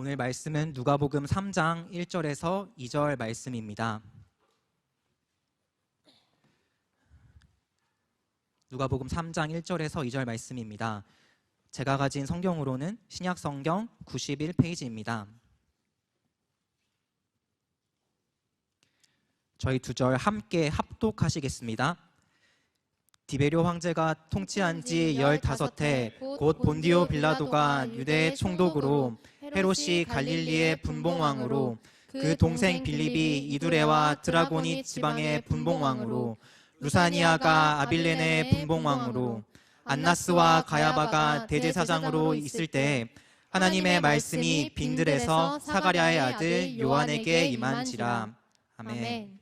오늘 말씀은 누가복음 3장 1절에서 2절 말씀입니다. 누가복음 3장 1절에서 2절 말씀입니다. 제가 가진 성경으로는 신약성경 91페이지입니다. 저희 두 절 함께 합독하시겠습니다. 디베료 황제가 통치한 지 15해 곧 본디오 빌라도가 유대의 총독으로 헤롯이 갈릴리의 분봉왕으로 그 동생 빌립이 이두레와 드라고니 지방의 분봉왕으로 루사니아가 아빌레네의 분봉왕으로 안나스와 가야바가 대제사장으로 있을 때 하나님의 말씀이 빈들에서 사가랴의 아들 요한에게 임한지라. 아멘.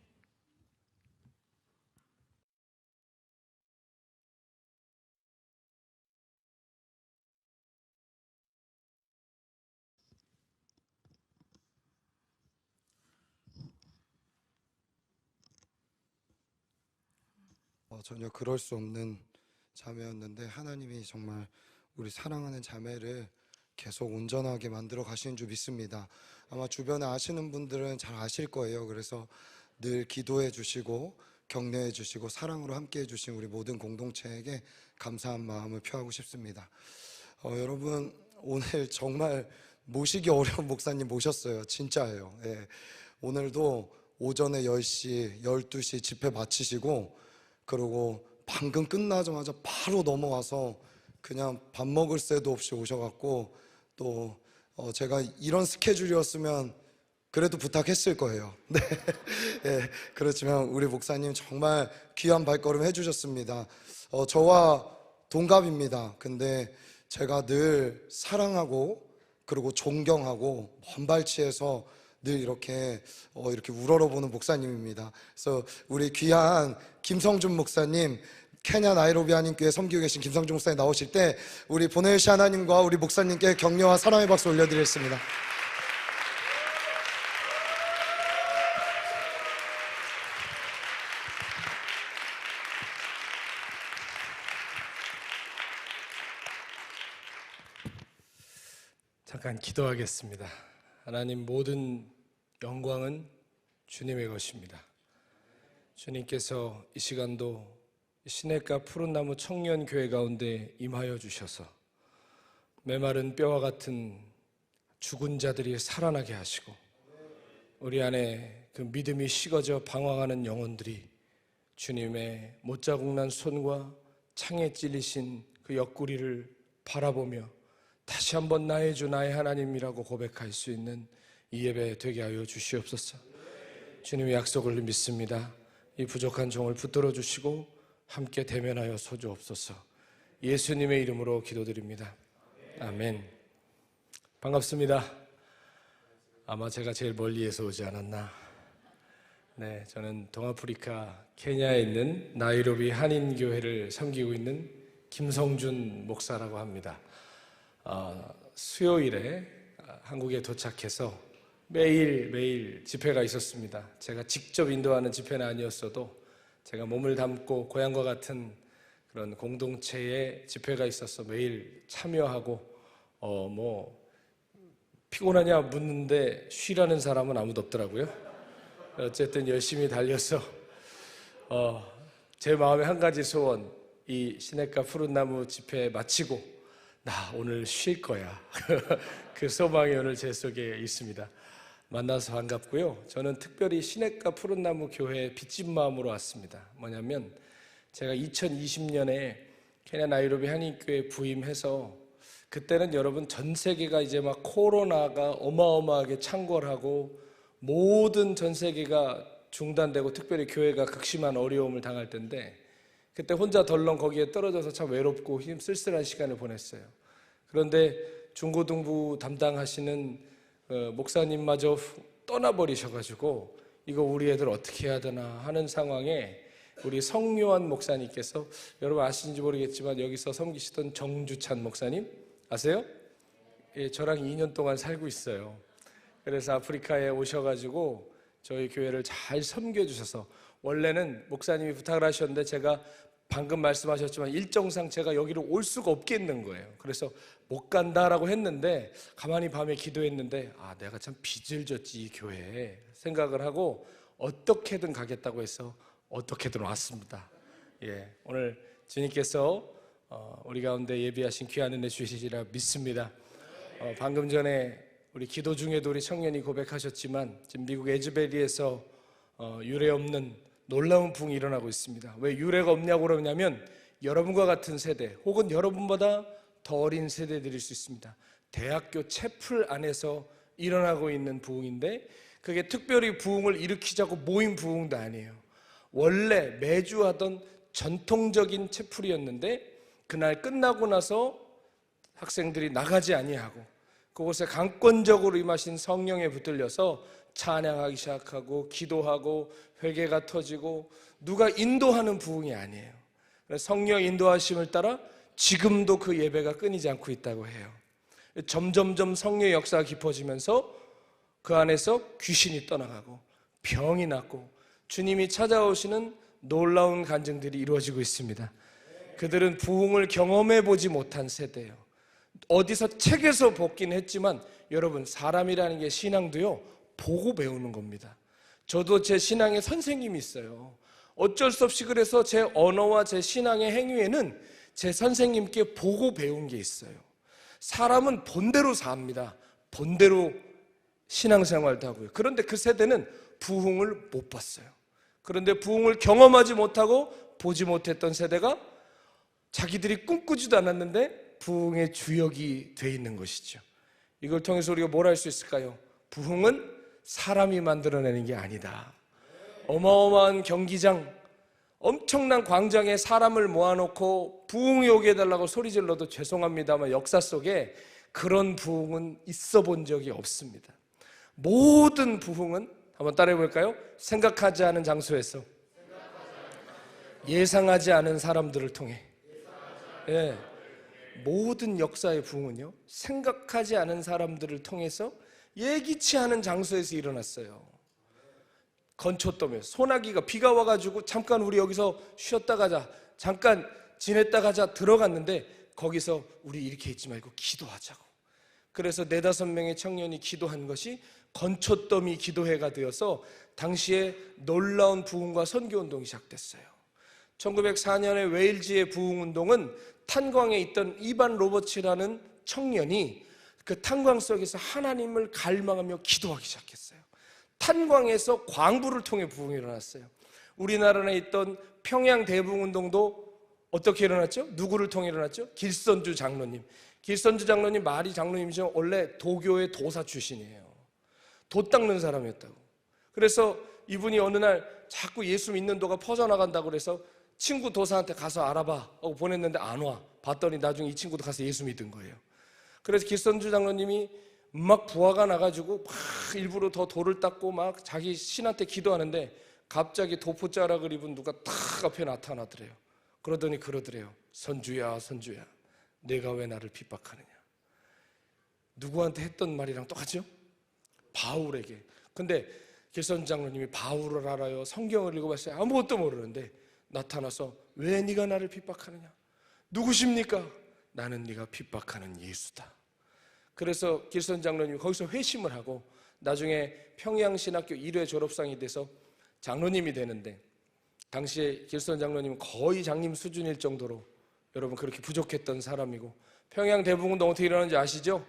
전혀 그럴 수 없는 자매였는데 하나님이 정말 우리 사랑하는 자매를 계속 온전하게 만들어 가시는 줄 믿습니다. 아마 주변에 아시는 분들은 잘 아실 거예요. 그래서 늘 기도해 주시고 격려해 주시고 사랑으로 함께 해 주신 우리 모든 공동체에게 감사한 마음을 표하고 싶습니다. 여러분, 오늘 정말 모시기 어려운 목사님 모셨어요. 진짜예요. 오늘도 오전에 10시, 12시 집회 마치시고 그리고 방금 끝나자마자 바로 넘어와서 그냥 밥 먹을 새도 없이 오셔갖고 또 제가 이런 스케줄이었으면 그래도 부탁했을 거예요. 네. 그렇지만 우리 목사님 정말 귀한 발걸음 해주셨습니다. 저와 동갑입니다. 근데 제가 늘 사랑하고 그리고 존경하고 번발치해서 늘 이렇게 우러러보는 목사님입니다. 그래서 우리 귀한 김성준 목사님, 케냐 나이로비 한인교회 섬기고 계신 김성준 목사님 나오실 때 우리 보내주신 하나님과 우리 목사님께 격려와 사랑의 박수 올려드리겠습니다. 잠깐 기도하겠습니다. 하나님, 모든 영광은 주님의 것입니다. 주님께서 이 시간도 시냇가 푸른나무 청년교회 가운데 임하여 주셔서 메마른 뼈와 같은 죽은 자들이 살아나게 하시고 우리 안에 그 믿음이 식어져 방황하는 영혼들이 주님의 못자국난 손과 창에 찔리신 그 옆구리를 바라보며 다시 한번 나의 주 나의 하나님이라고 고백할 수 있는 이 예배 되게 하여 주시옵소서. 주님의 약속을 믿습니다. 이 부족한 종을 붙들어 주시고 함께 대면하여 소주옵소서. 예수님의 이름으로 기도드립니다. 아멘. 반갑습니다. 아마 제가 제일 멀리에서 오지 않았나. 네, 저는 동아프리카 케냐에 있는 나이로비 한인교회를 섬기고 있는 김성준 목사라고 합니다. 수요일에 한국에 도착해서 매일 집회가 있었습니다. 제가 직접 인도하는 집회는 아니었어도 제가 몸을 담고 고향과 같은 그런 공동체의 집회가 있어서 매일 참여하고 피곤하냐 묻는데 쉬라는 사람은 아무도 없더라고요. 어쨌든 열심히 달려서 제 마음의 한 가지 소원, 이 시냇가 푸른나무 집회 마치고 나 오늘 쉴 거야. 그 소망이 오늘 제 속에 있습니다. 만나서 반갑고요. 저는 특별히 시냇가 푸른나무 교회에 빚진 마음으로 왔습니다. 뭐냐면 제가 2020년에 케냐 나이로비 한인교회 부임해서 그때는 여러분 전 세계가 이제 막 코로나가 어마어마하게 창궐하고 모든 전 세계가 중단되고 특별히 교회가 극심한 어려움을 당할 때인데 그때 혼자 덜렁 거기에 떨어져서 참 외롭고 쓸쓸한 시간을 보냈어요. 그런데 중고등부 담당하시는 목사님마저 떠나버리셔가지고 이거 우리 애들 어떻게 해야 되나 하는 상황에 우리 성요한 목사님께서, 여러분 아시는지 모르겠지만 여기서 섬기시던 정주찬 목사님 아세요? 예, 저랑 2년 동안 살고 있어요. 그래서 아프리카에 오셔가지고 저희 교회를 잘 섬겨주셔서, 원래는 목사님이 부탁을 하셨는데 제가 방금 말씀하셨지만 일정상 제가 여기로 올 수가 없겠는 거예요. 그래서 못 간다라고 했는데 가만히 밤에 기도했는데 내가 참 빚을 졌지 이 교회에 생각을 하고 어떻게든 가겠다고 해서 어떻게든 왔습니다. 오늘 주님께서 우리 가운데 예비하신 귀한 은혜 주시리라 믿습니다. 방금 전에 우리 기도 중에도 우리 청년이 고백하셨지만 지금 미국 에즈베리에서 유례 없는 놀라운 부흥이 일어나고 있습니다. 왜 유례가 없냐고 그러냐면 여러분과 같은 세대 혹은 여러분보다 더 어린 세대들일 수 있습니다. 대학교 채플 안에서 일어나고 있는 부흥인데 그게 특별히 부흥을 일으키자고 모인 부흥도 아니에요. 원래 매주 하던 전통적인 채플이었는데 그날 끝나고 나서 학생들이 나가지 아니하고 그곳에 강권적으로 임하신 성령에 붙들려서 찬양하기 시작하고 기도하고 회개가 터지고 누가 인도하는 부흥이 아니에요. 성령 인도하심을 따라 지금도 그 예배가 끊이지 않고 있다고 해요. 점점점 성령의 역사가 깊어지면서 그 안에서 귀신이 떠나가고 병이 낫고 주님이 찾아오시는 놀라운 간증들이 이루어지고 있습니다. 그들은 부흥을 경험해 보지 못한 세대예요. 어디서 책에서 보긴 했지만 여러분 사람이라는 게 신앙도요 보고 배우는 겁니다. 저도 제 신앙의 선생님이 있어요. 어쩔 수 없이 그래서 제 언어와 제 신앙의 행위에는 제 선생님께 보고 배운 게 있어요. 사람은 본대로 삽니다. 본대로 신앙생활도 하고요. 그런데 그 세대는 부흥을 못 봤어요. 그런데 부흥을 경험하지 못하고 보지 못했던 세대가 자기들이 꿈꾸지도 않았는데 부흥의 주역이 돼 있는 것이죠. 이걸 통해서 우리가 뭘 할 수 있을까요? 부흥은 사람이 만들어내는 게 아니다. 어마어마한 경기장, 엄청난 광장에 사람을 모아놓고 부흥이 오게 해달라고 소리질러도 죄송합니다만 역사 속에 그런 부흥은 있어 본 적이 없습니다. 모든 부흥은 한번 따라해 볼까요? 생각하지 않은 장소에서 예상하지 않은 사람들을 통해 모든 역사의 부흥은요 생각하지 않은 사람들을 통해서 예기치 않은 장소에서 일어났어요. 건초더미에 소나기가 비가 와가지고 잠깐 우리 여기서 쉬었다 가자, 잠깐 지냈다 가자 들어갔는데 거기서 우리 이렇게 있지 말고 기도하자고. 그래서 4-5명의 청년이 기도한 것이 건초더미 기도회가 되어서 당시에 놀라운 부흥과 선교운동이 시작됐어요. 1904년에 웨일즈의 부흥운동은 탄광에 있던 이반 로버츠라는 청년이 그 탄광 속에서 하나님을 갈망하며 기도하기 시작했어요. 탄광에서 광부를 통해 부흥이 일어났어요. 우리나라에 있던 평양 대부흥운동도 어떻게 일어났죠? 누구를 통해 일어났죠? 길선주 장로님. 길선주 장로님 말이 장로님이죠. 원래 도교의 도사 출신이에요. 도 닦는 사람이었다고. 그래서 이분이 어느 날 자꾸 예수 믿는 도가 퍼져나간다고 그래서 친구 도사한테 가서 알아봐 하고 보냈는데 안 와. 봤더니 나중에 이 친구도 가서 예수 믿은 거예요. 그래서 길선주 장로님이 막 부하가 나가지고 막 일부러 더 돌을 닦고 막 자기 신한테 기도하는데 갑자기 도포자락을 입은 누가 탁 앞에 나타나더래요. 그러더니 그러더래요. 선주야, 선주야, 내가 왜 나를 핍박하느냐. 누구한테 했던 말이랑 똑같죠? 바울에게. 근데 길선주 장로님이 바울을 알아요, 성경을 읽어봤어요. 아무것도 모르는데 나타나서 왜 네가 나를 핍박하느냐. 누구십니까? 나는 네가 핍박하는 예수다. 그래서 길선 장로님이 거기서 회심을 하고 나중에 평양신학교 1회 졸업상이 돼서 장로님이 되는데 당시에 길선 장로님은 거의 장님 수준일 정도로 여러분 그렇게 부족했던 사람이고 평양 대부흥운동 어떻게 일어나는지 아시죠?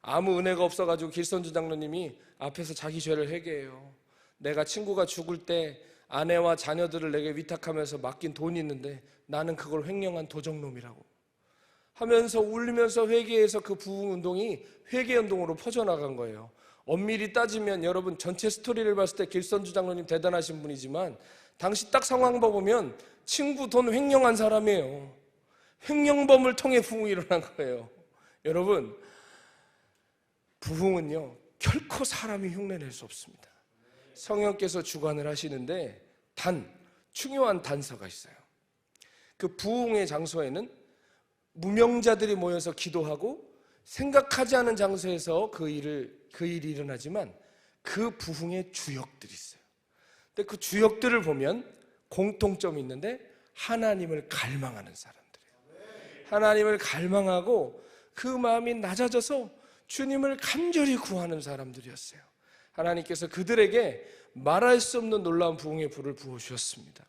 아무 은혜가 없어가지고 길선주 장로님이 앞에서 자기 죄를 회개해요. 내가 친구가 죽을 때 아내와 자녀들을 내게 위탁하면서 맡긴 돈이 있는데 나는 그걸 횡령한 도적놈이라고 하면서 울면서 회개해서 그 부흥운동이 회개운동으로 퍼져나간 거예요. 엄밀히 따지면 여러분 전체 스토리를 봤을 때 길선주 장로님 대단하신 분이지만 당시 딱 상황 보면 친구 돈 횡령한 사람이에요. 횡령범을 통해 부흥이 일어난 거예요. 여러분 부흥은요 결코 사람이 흉내낼 수 없습니다. 성령께서 주관을 하시는데 단 중요한 단서가 있어요. 그 부흥의 장소에는 무명자들이 모여서 기도하고 생각하지 않은 장소에서 그 일이 일어나지만 그 부흥의 주역들이 있어요. 근데 그 주역들을 보면 공통점이 있는데 하나님을 갈망하는 사람들이에요. 하나님을 갈망하고 그 마음이 낮아져서 주님을 간절히 구하는 사람들이었어요. 하나님께서 그들에게 말할 수 없는 놀라운 부흥의 불을 부어주셨습니다.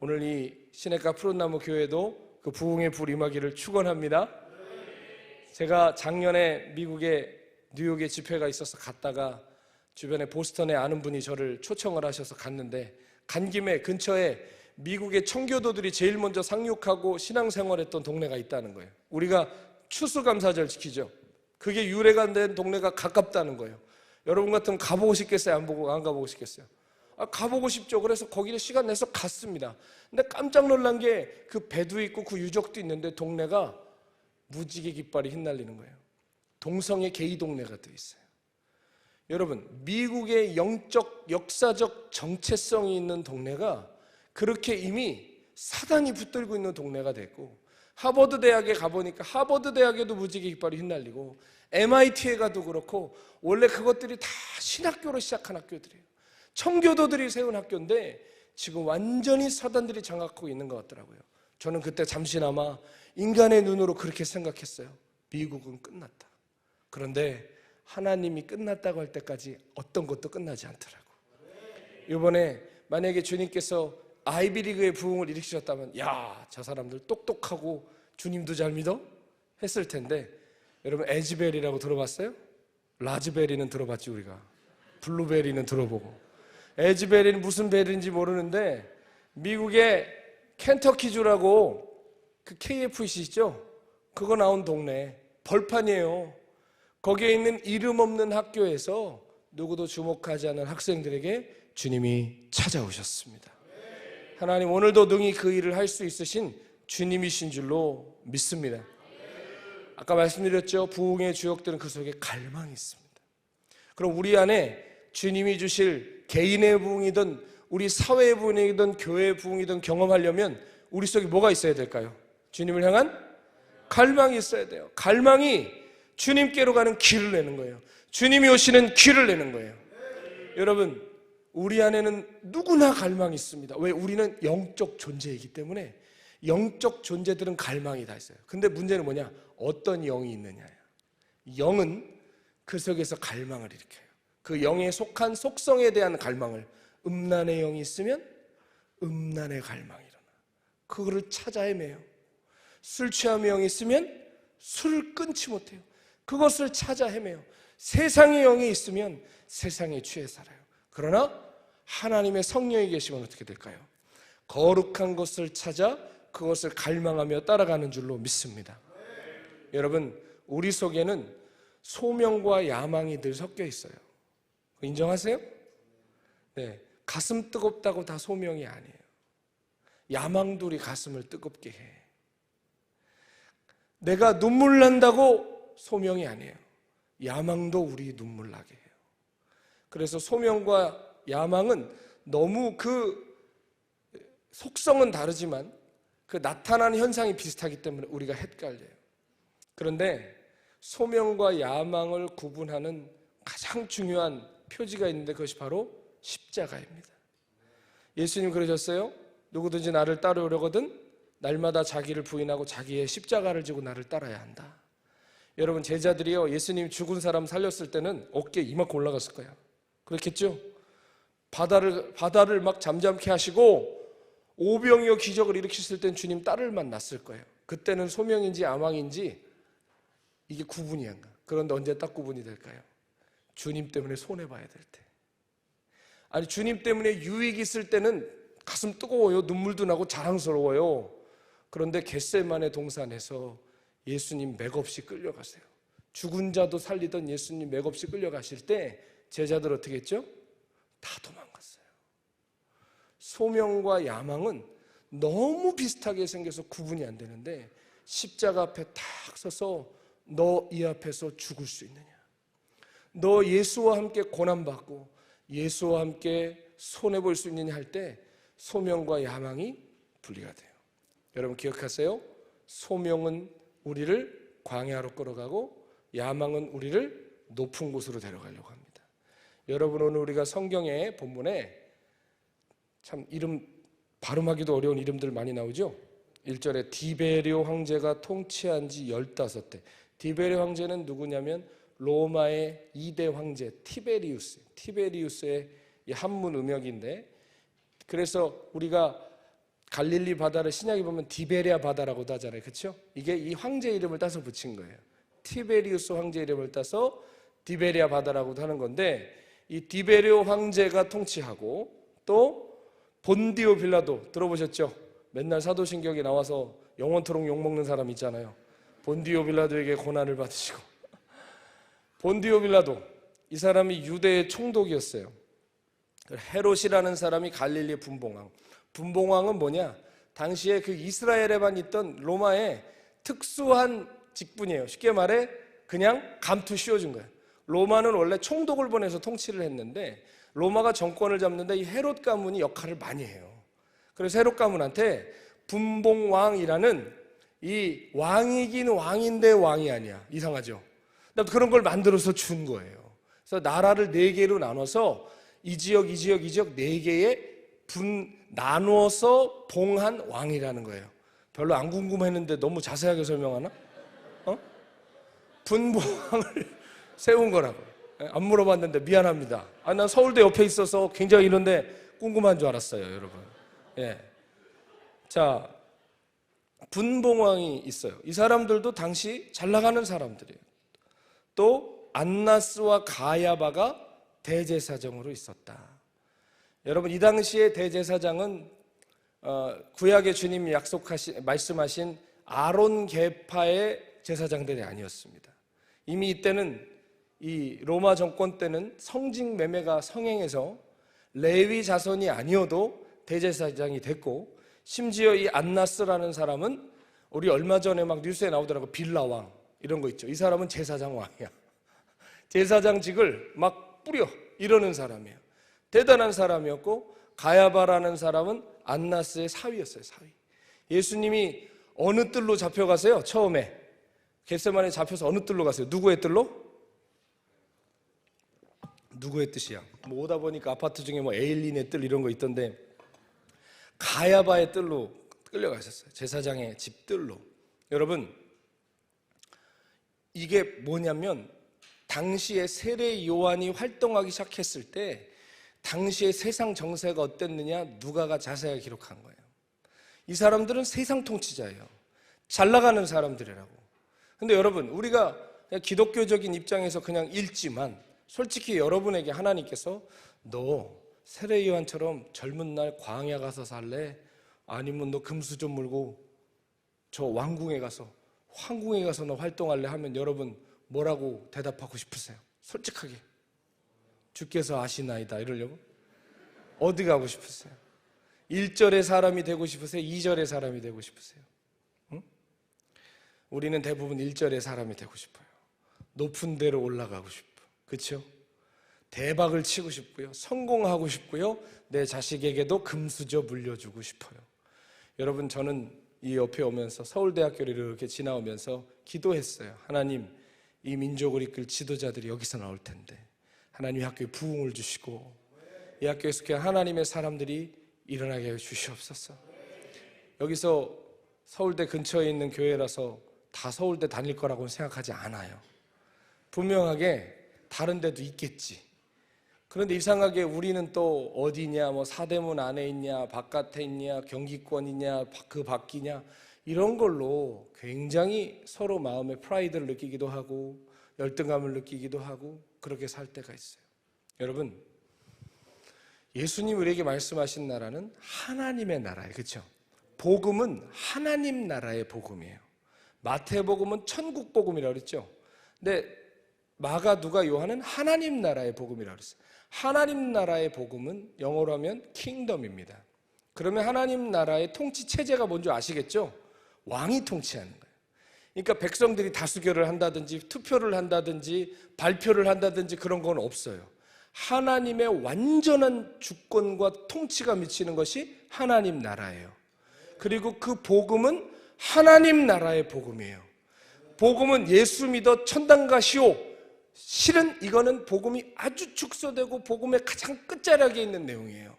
오늘 이 시내가 푸른나무 교회도 그 부흥의 불 임하기를 축원합니다. 제가 작년에 미국의 뉴욕에 집회가 있어서 갔다가 주변에 보스턴에 아는 분이 저를 초청을 하셔서 갔는데, 간 김에 근처에 미국의 청교도들이 제일 먼저 상륙하고 신앙생활했던 동네가 있다는 거예요. 우리가 추수감사절 지키죠. 그게 유래가 된 동네가 가깝다는 거예요. 여러분 같으면 가보고 싶겠어요? 안 가보고 싶겠어요? 가보고 싶죠. 그래서 거기를 시간 내서 갔습니다. 근데 깜짝 놀란 게 그 배도 있고 그 유적도 있는데 동네가 무지개 깃발이 휘날리는 거예요. 동성애 게이 동네가 돼 있어요. 여러분, 미국의 영적, 역사적 정체성이 있는 동네가 그렇게 이미 사단이 붙들고 있는 동네가 됐고, 하버드 대학에 가보니까 하버드 대학에도 무지개 깃발이 휘날리고, MIT에 가도 그렇고, 원래 그것들이 다 신학교로 시작한 학교들이에요. 청교도들이 세운 학교인데 지금 완전히 사단들이 장악하고 있는 것 같더라고요. 저는 그때 잠시나마 인간의 눈으로 그렇게 생각했어요. 미국은 끝났다. 그런데 하나님이 끝났다고 할 때까지 어떤 것도 끝나지 않더라고. 이번에 만약에 주님께서 아이비리그의 부흥을 일으키셨다면, 야, 저 사람들 똑똑하고 주님도 잘 믿어? 했을 텐데, 여러분 에즈벨이라고 들어봤어요? 라즈베리는 들어봤지 우리가. 블루베리는 들어보고. 에즈벨이는 무슨 벨인지 모르는데 미국의 켄터키주라고 그 KFC 있죠? 그거 나온 동네 벌판이에요. 거기에 있는 이름 없는 학교에서 누구도 주목하지 않는 학생들에게 주님이 찾아오셨습니다. 하나님 오늘도 능히 그 일을 할 수 있으신 주님이신 줄로 믿습니다. 아까 말씀드렸죠. 부흥의 주역들은 그 속에 갈망이 있습니다. 그럼 우리 안에 주님이 주실 개인의 부흥이든 우리 사회의 부흥이든 교회의 부흥이든 경험하려면 우리 속에 뭐가 있어야 될까요? 주님을 향한 갈망이 있어야 돼요. 갈망이 주님께로 가는 길을 내는 거예요. 주님이 오시는 길을 내는 거예요. 여러분, 우리 안에는 누구나 갈망이 있습니다. 왜? 우리는 영적 존재이기 때문에. 영적 존재들은 갈망이 다 있어요. 근데 문제는 뭐냐? 어떤 영이 있느냐예요. 영은 그 속에서 갈망을 일으켜요. 그 영에 속한 속성에 대한 갈망을. 음란의 영이 있으면 음란의 갈망이 일어나. 그거를 찾아 헤매요. 술 취함의 영이 있으면 술을 끊지 못해요. 그것을 찾아 헤매요. 세상의 영이 있으면 세상에 취해 살아요. 그러나 하나님의 성령이 계시면 어떻게 될까요? 거룩한 것을 찾아 그것을 갈망하며 따라가는 줄로 믿습니다. 여러분, 우리 속에는 소명과 야망이 늘 섞여 있어요. 인정하세요? 네, 가슴 뜨겁다고 다 소명이 아니에요. 야망도 우리 가슴을 뜨겁게 해. 내가 눈물 난다고 소명이 아니에요. 야망도 우리 눈물 나게 해요. 그래서 소명과 야망은 너무 그 속성은 다르지만 그 나타나는 현상이 비슷하기 때문에 우리가 헷갈려요. 그런데 소명과 야망을 구분하는 가장 중요한 표지가 있는데 그것이 바로 십자가입니다. 예수님 그러셨어요. 누구든지 나를 따르려거든 날마다 자기를 부인하고 자기의 십자가를 지고 나를 따라야 한다. 여러분, 제자들이요, 예수님 죽은 사람 살렸을 때는 어깨에 이만큼 올라갔을 거야. 그렇겠죠? 바다를 막 잠잠케 하시고 오병이어 기적을 일으키실 땐 주님 딸을 만났을 거예요. 그때는 소명인지 야망인지 이게 구분이 안 가. 그런데 언제 딱 구분이 될까요? 주님 때문에 손해봐야 될 때. 아니, 주님 때문에 유익이 있을 때는 가슴 뜨거워요. 눈물도 나고 자랑스러워요. 그런데 겟세마네 동산에서 예수님 맥없이 끌려가세요. 죽은 자도 살리던 예수님 맥없이 끌려가실 때 제자들 어떻게 했죠? 다 도망갔어요. 소명과 야망은 너무 비슷하게 생겨서 구분이 안 되는데 십자가 앞에 탁 서서 너 이 앞에서 죽을 수 있느냐? 너 예수와 함께 고난받고 예수와 함께 손해볼 수 있느냐 할 때 소명과 야망이 분리가 돼요. 여러분 기억하세요. 소명은 우리를 광야로 끌어가고 야망은 우리를 높은 곳으로 데려가려고 합니다. 여러분, 오늘 우리가 성경의 본문에 참 이름 발음하기도 어려운 이름들 많이 나오죠. 1절에 디베리오 황제가 통치한 지 15대. 디베리오 황제는 누구냐면 로마의 2대 황제 티베리우스의 이 한문 음역인데, 그래서 우리가 갈릴리 바다를 신약에 보면 디베리아 바다라고도 하잖아요. 그렇죠? 이게 이 황제 이름을 따서 붙인 거예요. 티베리우스 황제 이름을 따서 디베리아 바다라고도 하는 건데, 이 디베리오 황제가 통치하고, 또 본디오 빌라도 들어보셨죠? 맨날 사도신경에 나와서 영원토록 욕먹는 사람 있잖아요. 본디오 빌라도에게 고난을 받으시고, 본디오 빌라도, 이 사람이 유대의 총독이었어요. 헤롯이라는 사람이 갈릴리 분봉왕. 분봉왕은 뭐냐? 당시에 그 이스라엘에만 있던 로마의 특수한 직분이에요. 쉽게 말해 그냥 감투 씌워준 거예요. 로마는 원래 총독을 보내서 통치를 했는데, 로마가 정권을 잡는데 이 헤롯 가문이 역할을 많이 해요. 그래서 헤롯 가문한테 분봉왕이라는, 이 왕이긴 왕인데 왕이 아니야. 이상하죠? 그런 걸 만들어서 준 거예요. 그래서 나라를 4개로 나눠서 이 지역 4개에 나누어서 봉한 왕이라는 거예요. 별로 안 궁금했는데 너무 자세하게 설명하나? 분봉왕을 세운 거라고. 안 물어봤는데 미안합니다. 난 서울대 옆에 있어서 굉장히 이런데 궁금한 줄 알았어요, 여러분. 예. 자, 분봉왕이 있어요. 이 사람들도 당시 잘 나가는 사람들이에요. 또 안나스와 가야바가 대제사장으로 있었다. 여러분, 이 당시에 대제사장은 구약의 주님이 말씀하신 아론 계파의 제사장들이 아니었습니다. 이미 이때는, 이 로마 정권 때는 성직 매매가 성행해서 레위 자손이 아니어도 대제사장이 됐고, 심지어 이 안나스라는 사람은 우리 얼마 전에 막 뉴스에 나오더라고. 빌라왕 이런 거 있죠. 이 사람은 제사장 왕이야. 제사장직을 막 뿌려 이러는 사람이에요. 대단한 사람이었고, 가야바라는 사람은 안나스의 사위였어요. 사위. 예수님이 어느 뜰로 잡혀가세요? 처음에 겟세마네 잡혀서 어느 뜰로 가세요? 누구의 뜰로? 누구의 뜻이야? 뭐 오다 보니까 아파트 중에 뭐 에일린의 뜰 이런 거 있던데, 가야바의 뜰로 끌려가셨어요. 제사장의 집 뜰로. 여러분, 이게 뭐냐면, 당시에 세례 요한이 활동하기 시작했을 때 당시에 세상 정세가 어땠느냐, 누가가 자세하게 기록한 거예요. 이 사람들은 세상 통치자예요. 잘 나가는 사람들이라고. 근데 여러분, 우리가 그냥 기독교적인 입장에서 그냥 읽지만, 솔직히 여러분에게 하나님께서 너 세례 요한처럼 젊은 날 광야 가서 살래? 아니면 너 금수 좀 물고 저 왕궁에 가서, 황궁에 가서 너 활동할래? 하면 여러분 뭐라고 대답하고 싶으세요? 솔직하게. 주께서 아시나이다 이러려고? 어디 가고 싶으세요? 1절의 사람이 되고 싶으세요? 2절의 사람이 되고 싶으세요? 응? 우리는 대부분 1절의 사람이 되고 싶어요. 높은 데로 올라가고 싶어. 그렇죠? 대박을 치고 싶고요. 성공하고 싶고요. 내 자식에게도 금수저 물려주고 싶어요. 여러분, 저는 이 옆에 오면서 서울대학교를 이렇게 지나오면서 기도했어요. 하나님, 이 민족을 이끌 지도자들이 여기서 나올 텐데 하나님, 이 학교에 부흥을 주시고 이 학교에서 그냥 하나님의 사람들이 일어나게 해 주시옵소서. 여기서 서울대 근처에 있는 교회라서 다 서울대 다닐 거라고는 생각하지 않아요. 분명하게 다른 데도 있겠지. 그런데 이상하게 우리는 또 어디냐, 뭐 사대문 안에 있냐, 바깥에 있냐, 경기권이냐, 그 밖이냐, 이런 걸로 굉장히 서로 마음의 프라이드를 느끼기도 하고 열등감을 느끼기도 하고 그렇게 살 때가 있어요. 여러분, 예수님 우리에게 말씀하신 나라는 하나님의 나라예요. 그렇죠? 복음은 하나님 나라의 복음이에요. 마태복음은 천국 복음이라고 그랬죠. 근데 마가, 누가, 요한은 하나님 나라의 복음이라고 그랬어요. 하나님 나라의 복음은 영어로 하면 킹덤입니다. 그러면 하나님 나라의 통치 체제가 뭔지 아시겠죠? 왕이 통치하는 거예요. 그러니까 백성들이 다수결을 한다든지 투표를 한다든지 발표를 한다든지 그런 건 없어요. 하나님의 완전한 주권과 통치가 미치는 것이 하나님 나라예요. 그리고 그 복음은 하나님 나라의 복음이에요. 복음은 예수 믿어 천당 가시오. 실은 이거는 복음이 아주 축소되고 복음의 가장 끝자락에 있는 내용이에요.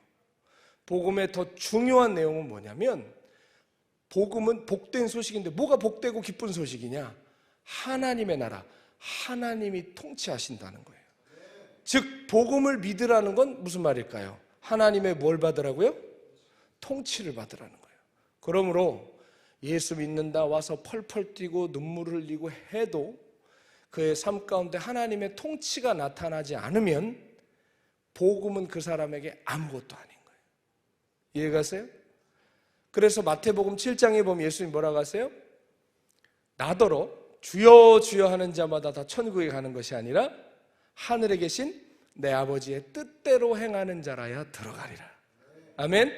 복음의 더 중요한 내용은 뭐냐면 복음은 복된 소식인데 뭐가 복되고 기쁜 소식이냐? 하나님의 나라, 하나님이 통치하신다는 거예요. 즉 복음을 믿으라는 건 무슨 말일까요? 하나님의 뭘 받으라고요? 통치를 받으라는 거예요. 그러므로 예수 믿는다 와서 펄펄 뛰고 눈물을 흘리고 해도 그의 삶 가운데 하나님의 통치가 나타나지 않으면 복음은 그 사람에게 아무것도 아닌 거예요. 이해가세요? 그래서 마태복음 7장에 보면 예수님 뭐라고 하세요? 나더러 주여 주여 하는 자마다 다 천국에 가는 것이 아니라 하늘에 계신 내 아버지의 뜻대로 행하는 자라야 들어가리라. 아멘.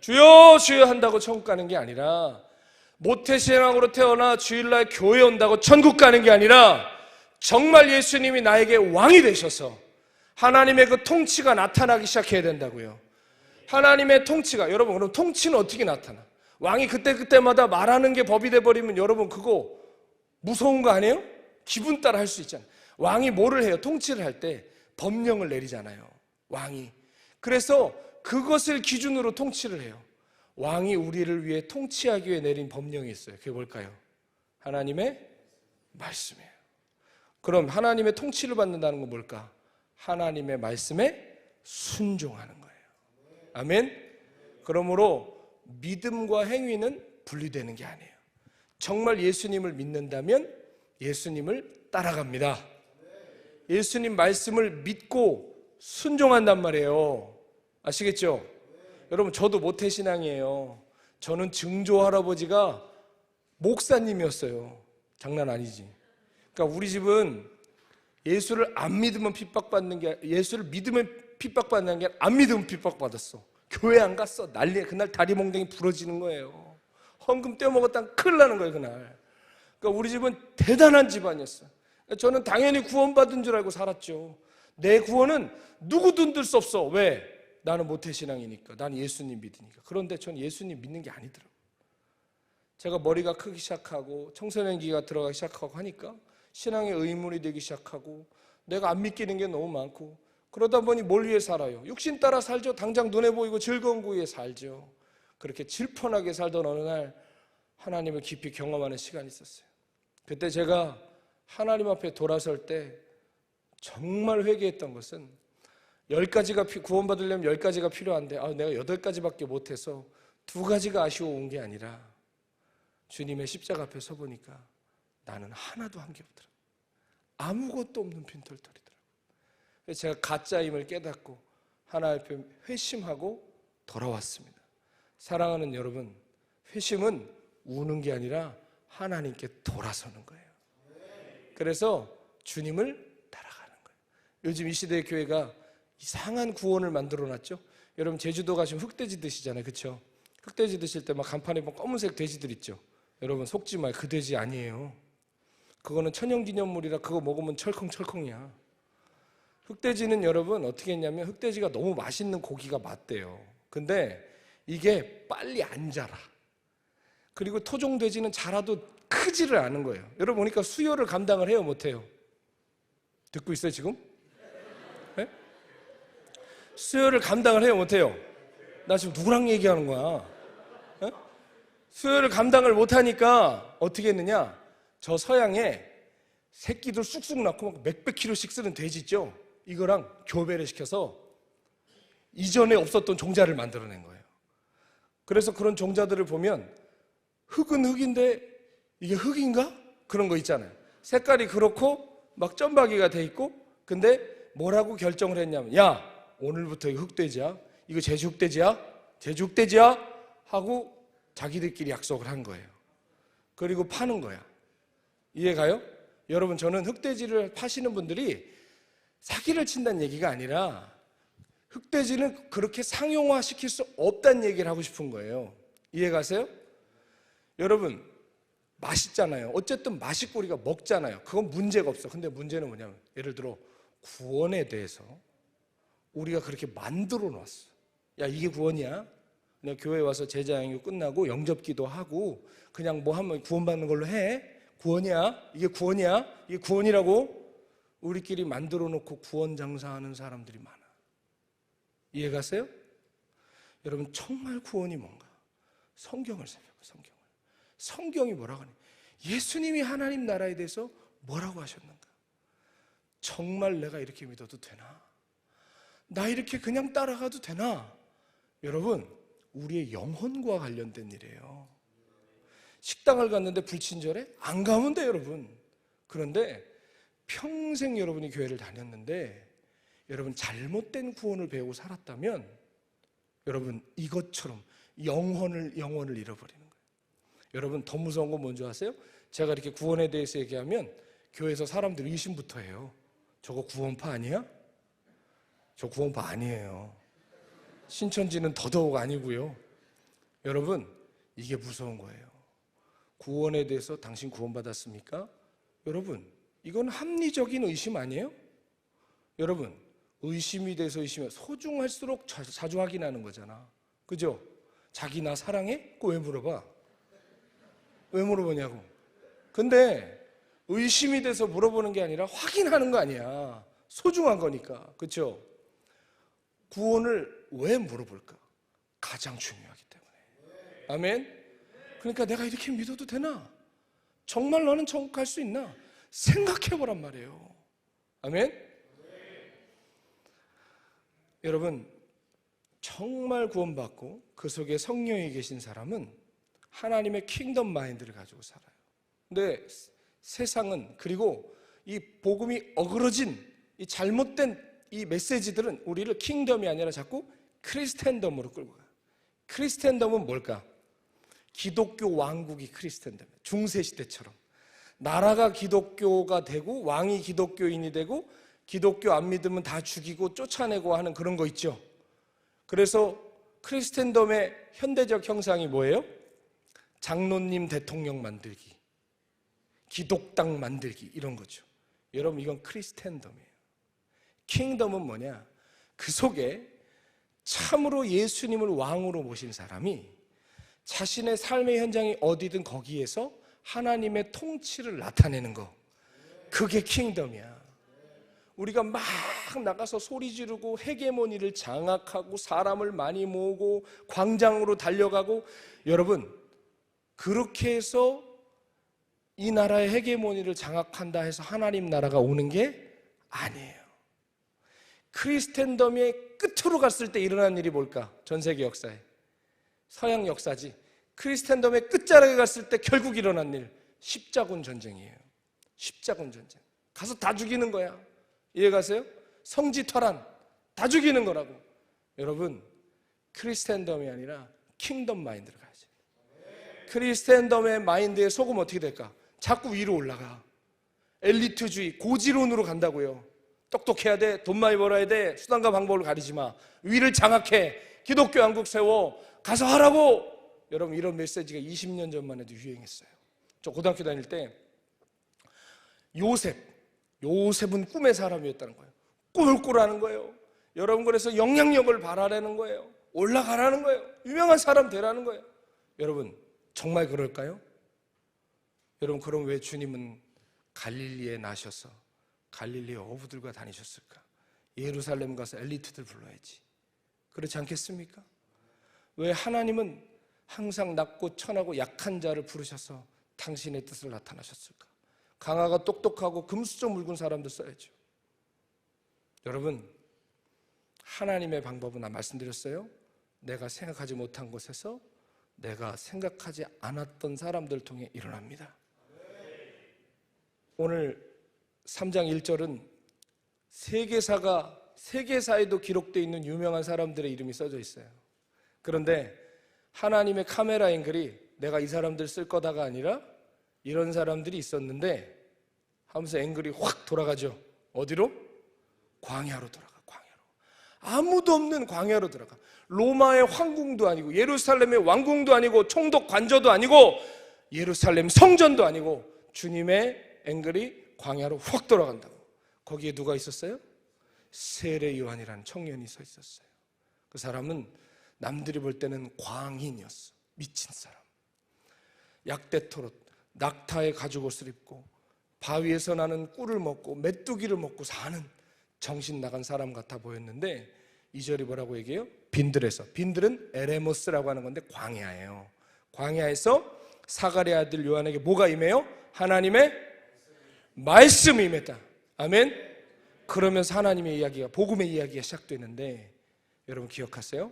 주여 주여 한다고 천국 가는 게 아니라, 모태신앙으로 태어나 주일날 교회 온다고 천국 가는 게 아니라, 정말 예수님이 나에게 왕이 되셔서 하나님의 그 통치가 나타나기 시작해야 된다고요. 하나님의 통치가, 여러분 그럼 통치는 어떻게 나타나? 왕이 그때마다 말하는 게 법이 돼버리면 여러분 그거 무서운 거 아니에요? 기분 따라 할 수 있잖아요. 왕이 뭐를 해요? 통치를 할 때 법령을 내리잖아요, 왕이. 그래서 그것을 기준으로 통치를 해요. 왕이 우리를 위해 통치하기 위해 내린 법령이 있어요. 그게 뭘까요? 하나님의 말씀이에요. 그럼 하나님의 통치를 받는다는 건 뭘까? 하나님의 말씀에 순종하는 거예요. 아멘. 그러므로 믿음과 행위는 분리되는 게 아니에요. 정말 예수님을 믿는다면 예수님을 따라갑니다. 예수님 말씀을 믿고 순종한단 말이에요. 아시겠죠? 여러분 저도 모태신앙이에요. 저는 증조 할아버지가 목사님이었어요. 장난 아니지. 그러니까 우리 집은 예수를 안 믿으면 핍박받는 게, 예수를 믿으면 핍박받는 게 안 믿으면 핍박받았어. 교회 안 갔어. 난리야. 그날 다리 몽둥이 부러지는 거예요. 헌금 떼어먹었다는 큰일 나는 거예요, 그날. 그러니까 우리 집은 대단한 집안이었어요. 저는 당연히 구원받은 줄 알고 살았죠. 내 구원은 누구도 흔들 수 없어. 왜? 나는 모태신앙이니까. 나는 예수님 믿으니까. 그런데 전 예수님 믿는 게 아니더라고요. 제가 머리가 크기 시작하고 청소년기가 들어가기 시작하고 하니까 신앙의 의문이 되기 시작하고 내가 안 믿기는 게 너무 많고, 그러다 보니 뭘 위해 살아요? 육신 따라 살죠. 당장 눈에 보이고 즐거운 거 위해 살죠. 그렇게 질펀하게 살던 어느 날 하나님을 깊이 경험하는 시간이 있었어요. 그때 제가 하나님 앞에 돌아설 때 정말 회개했던 것은, 10가지가 구원받으려면 10가지가 필요한데 내가 8가지밖에 못해서 2가지가 아쉬워온 게 아니라, 주님의 십자가 앞에 서보니까 나는 하나도 한 게 없더라고요. 아무것도 없는 빈털털이더라고요. 그래서 제가 가짜임을 깨닫고 하나님 앞에 회심하고 돌아왔습니다. 사랑하는 여러분, 회심은 우는 게 아니라 하나님께 돌아서는 거예요. 그래서 주님을 따라가는 거예요. 요즘 이 시대의 교회가 이상한 구원을 만들어놨죠. 여러분 제주도 가시면 흑돼지 드시잖아요, 그렇죠? 흑돼지 드실 때 막 간판에 보면 검은색 돼지들 있죠. 여러분 속지 마요. 그 돼지 아니에요. 그거는 천연기념물이라 그거 먹으면 철컹철컹이야. 흑돼지는 여러분 어떻게 했냐면, 흑돼지가 너무 맛있는 고기가 맞대요. 근데 이게 빨리 안 자라. 그리고 토종돼지는 자라도 크지를 않은 거예요. 여러분 보니까 수요를 감당을 해요, 못해요? 듣고 있어요 지금? 네? 수요를 감당을 해요, 못해요? 나 지금 누구랑 얘기하는 거야? 네? 수요를 감당을 못하니까 어떻게 했느냐, 저 서양에 새끼들 쑥쑥 낳고 막 몇백 킬로씩 쓰는 돼지 있죠? 이거랑 교배를 시켜서 이전에 없었던 종자를 만들어낸 거예요. 그래서 그런 종자들을 보면 흙은 흙인데 이게 흙인가? 그런 거 있잖아요. 색깔이 그렇고 막 점박이가 돼 있고, 근데 뭐라고 결정을 했냐면, 야 오늘부터 이거 흑돼지야, 이거 제주 흑돼지야, 제주 흑돼지야 하고 자기들끼리 약속을 한 거예요. 그리고 파는 거야. 이해가요? 여러분 저는 흑돼지를 파시는 분들이 사기를 친다는 얘기가 아니라, 흑돼지는 그렇게 상용화 시킬 수 없다는 얘기를 하고 싶은 거예요. 이해가세요? 여러분 맛있잖아요. 어쨌든 맛있고 우리가 먹잖아요. 그건 문제가 없어. 근데 문제는 뭐냐면, 예를 들어 구원에 대해서 우리가 그렇게 만들어 놨어. 야 이게 구원이야? 그냥 교회 와서 제자 양육 끝나고 영접기도 하고 그냥 뭐 하면 구원받는 걸로 해? 구원이야? 이게 구원이야? 이게 구원이라고? 우리끼리 만들어 놓고 구원 장사하는 사람들이 많아. 이해가세요? 여러분 정말 구원이 뭔가? 성경을 살펴봐. 성경이 뭐라고 하냐? 예수님이 하나님 나라에 대해서 뭐라고 하셨는가? 정말 내가 이렇게 믿어도 되나? 나 이렇게 그냥 따라가도 되나? 여러분, 우리의 영혼과 관련된 일이에요. 식당을 갔는데 불친절해? 안 가면 돼, 여러분. 그런데 평생 여러분이 교회를 다녔는데 여러분 잘못된 구원을 배우고 살았다면 여러분 이것처럼 영혼을 잃어버리는 거예요. 여러분 더 무서운 건 뭔지 아세요? 제가 이렇게 구원에 대해서 얘기하면 교회에서 사람들이 의심부터 해요. 저거 구원파 아니야? 저 구원파 아니에요. 신천지는 더더욱 아니고요. 여러분 이게 무서운 거예요. 구원에 대해서 당신 구원받았습니까? 여러분 이건 합리적인 의심 아니에요? 여러분 의심이 돼서 의심해 소중할수록 자주 확인하는 거잖아. 그죠? 자기 나 사랑해? 그거 왜 물어봐? 왜 물어보냐고. 근데 의심이 돼서 물어보는 게 아니라 확인하는 거 아니야. 소중한 거니까. 그렇죠? 구원을 왜 물어볼까? 가장 중요하기 때문에. 아멘? 그러니까 내가 이렇게 믿어도 되나? 정말 너는 천국 갈 수 있나? 생각해보란 말이에요. 아멘? 여러분 정말 구원받고 그 속에 성령이 계신 사람은 하나님의 킹덤 마인드를 가지고 살아요. 근데 세상은 그리고 이 복음이 어그러진 이 잘못된 이 메시지들은 우리를 킹덤이 아니라 자꾸 크리스텐덤으로 끌고 가요. 크리스텐덤은 뭘까? 기독교 왕국이 크리스텐덤이에요. 중세시대처럼 나라가 기독교가 되고 왕이 기독교인이 되고 기독교 안 믿으면 다 죽이고 쫓아내고 하는 그런 거 있죠. 그래서 크리스텐덤의 현대적 형상이 뭐예요? 장로님 대통령 만들기, 기독당 만들기 이런 거죠. 여러분 이건 크리스텐덤이에요. 킹덤은 뭐냐? 그 속에 참으로 예수님을 왕으로 모신 사람이 자신의 삶의 현장이 어디든 거기에서 하나님의 통치를 나타내는 거, 그게 킹덤이야. 우리가 막 나가서 소리 지르고 헤게모니를 장악하고 사람을 많이 모으고 광장으로 달려가고, 여러분 그렇게 해서 이 나라의 헤게모니를 장악한다 해서 하나님 나라가 오는 게 아니에요. 크리스텐덤의 끝으로 갔을 때 일어난 일이 뭘까? 전 세계 역사에 서양 역사지. 크리스텐덤의 끝자락에 갔을 때 결국 일어난 일, 십자군 전쟁이에요. 십자군 전쟁. 가서 다 죽이는 거야. 이해가세요? 성지탈환 다 죽이는 거라고. 여러분 크리스텐덤이 아니라 킹덤 마인드를 가야지. 크리스텐덤의 마인드에 속으면 어떻게 될까? 자꾸 위로 올라가. 엘리트주의, 고지론으로 간다고요. 똑똑해야 돼, 돈 많이 벌어야 돼, 수단과 방법을 가리지 마. 위를 장악해, 기독교 왕국 세워, 가서 하라고. 여러분 이런 메시지가 20년 전만 해도 유행했어요. 저 고등학교 다닐 때 요셉은 꿈의 사람이었다는 거예요. 꿈을 꾸라는 거예요. 여러분 그래서 영향력을 발휘하라는 거예요. 올라가라는 거예요. 유명한 사람 되라는 거예요. 여러분 정말 그럴까요? 여러분 그럼 왜 주님은 갈릴리에 나셔서 갈릴리 어부들과 다니셨을까? 예루살렘 가서 엘리트들 불러야지. 그렇지 않겠습니까? 왜 하나님은 항상 낮고 천하고 약한 자를 부르셔서 당신의 뜻을 나타나셨을까? 강하고 똑똑하고 금수저 묽은 사람들 써야죠. 여러분 하나님의 방법은 나 말씀드렸어요. 내가 생각하지 못한 곳에서 내가 생각하지 않았던 사람들을 통해 일어납니다. 오늘 3장 1절은 세계사에도 기록되어 있는 유명한 사람들의 이름이 써져 있어요. 그런데 하나님의 카메라 앵글이 내가 이 사람들 쓸 거다가 아니라 이런 사람들이 있었는데 하면서 앵글이 확 돌아가죠. 어디로? 광야로 돌아가. 광야로. 아무도 없는 광야로 들어가. 로마의 황궁도 아니고 예루살렘의 왕궁도 아니고 총독 관저도 아니고 예루살렘 성전도 아니고 주님의 앵글이 광야로 확 돌아간다고. 거기에 누가 있었어요? 세례 요한이라는 청년이 서 있었어요. 그 사람은 남들이 볼 때는 광인이었어. 미친 사람. 약대토록 낙타의 가죽옷을 입고 바위에서 나는 꿀을 먹고 메뚜기를 먹고 사는 정신 나간 사람 같아 보였는데 2절이 뭐라고 얘기해요? 빈들에서. 빈들은 에레모스라고 하는 건데 광야예요. 광야에서 사가랴 아들 요한에게 뭐가 임해요? 하나님의 말씀이 임했다. 아멘. 그러면서 하나님의 이야기가, 복음의 이야기가 시작되는데, 여러분 기억하세요?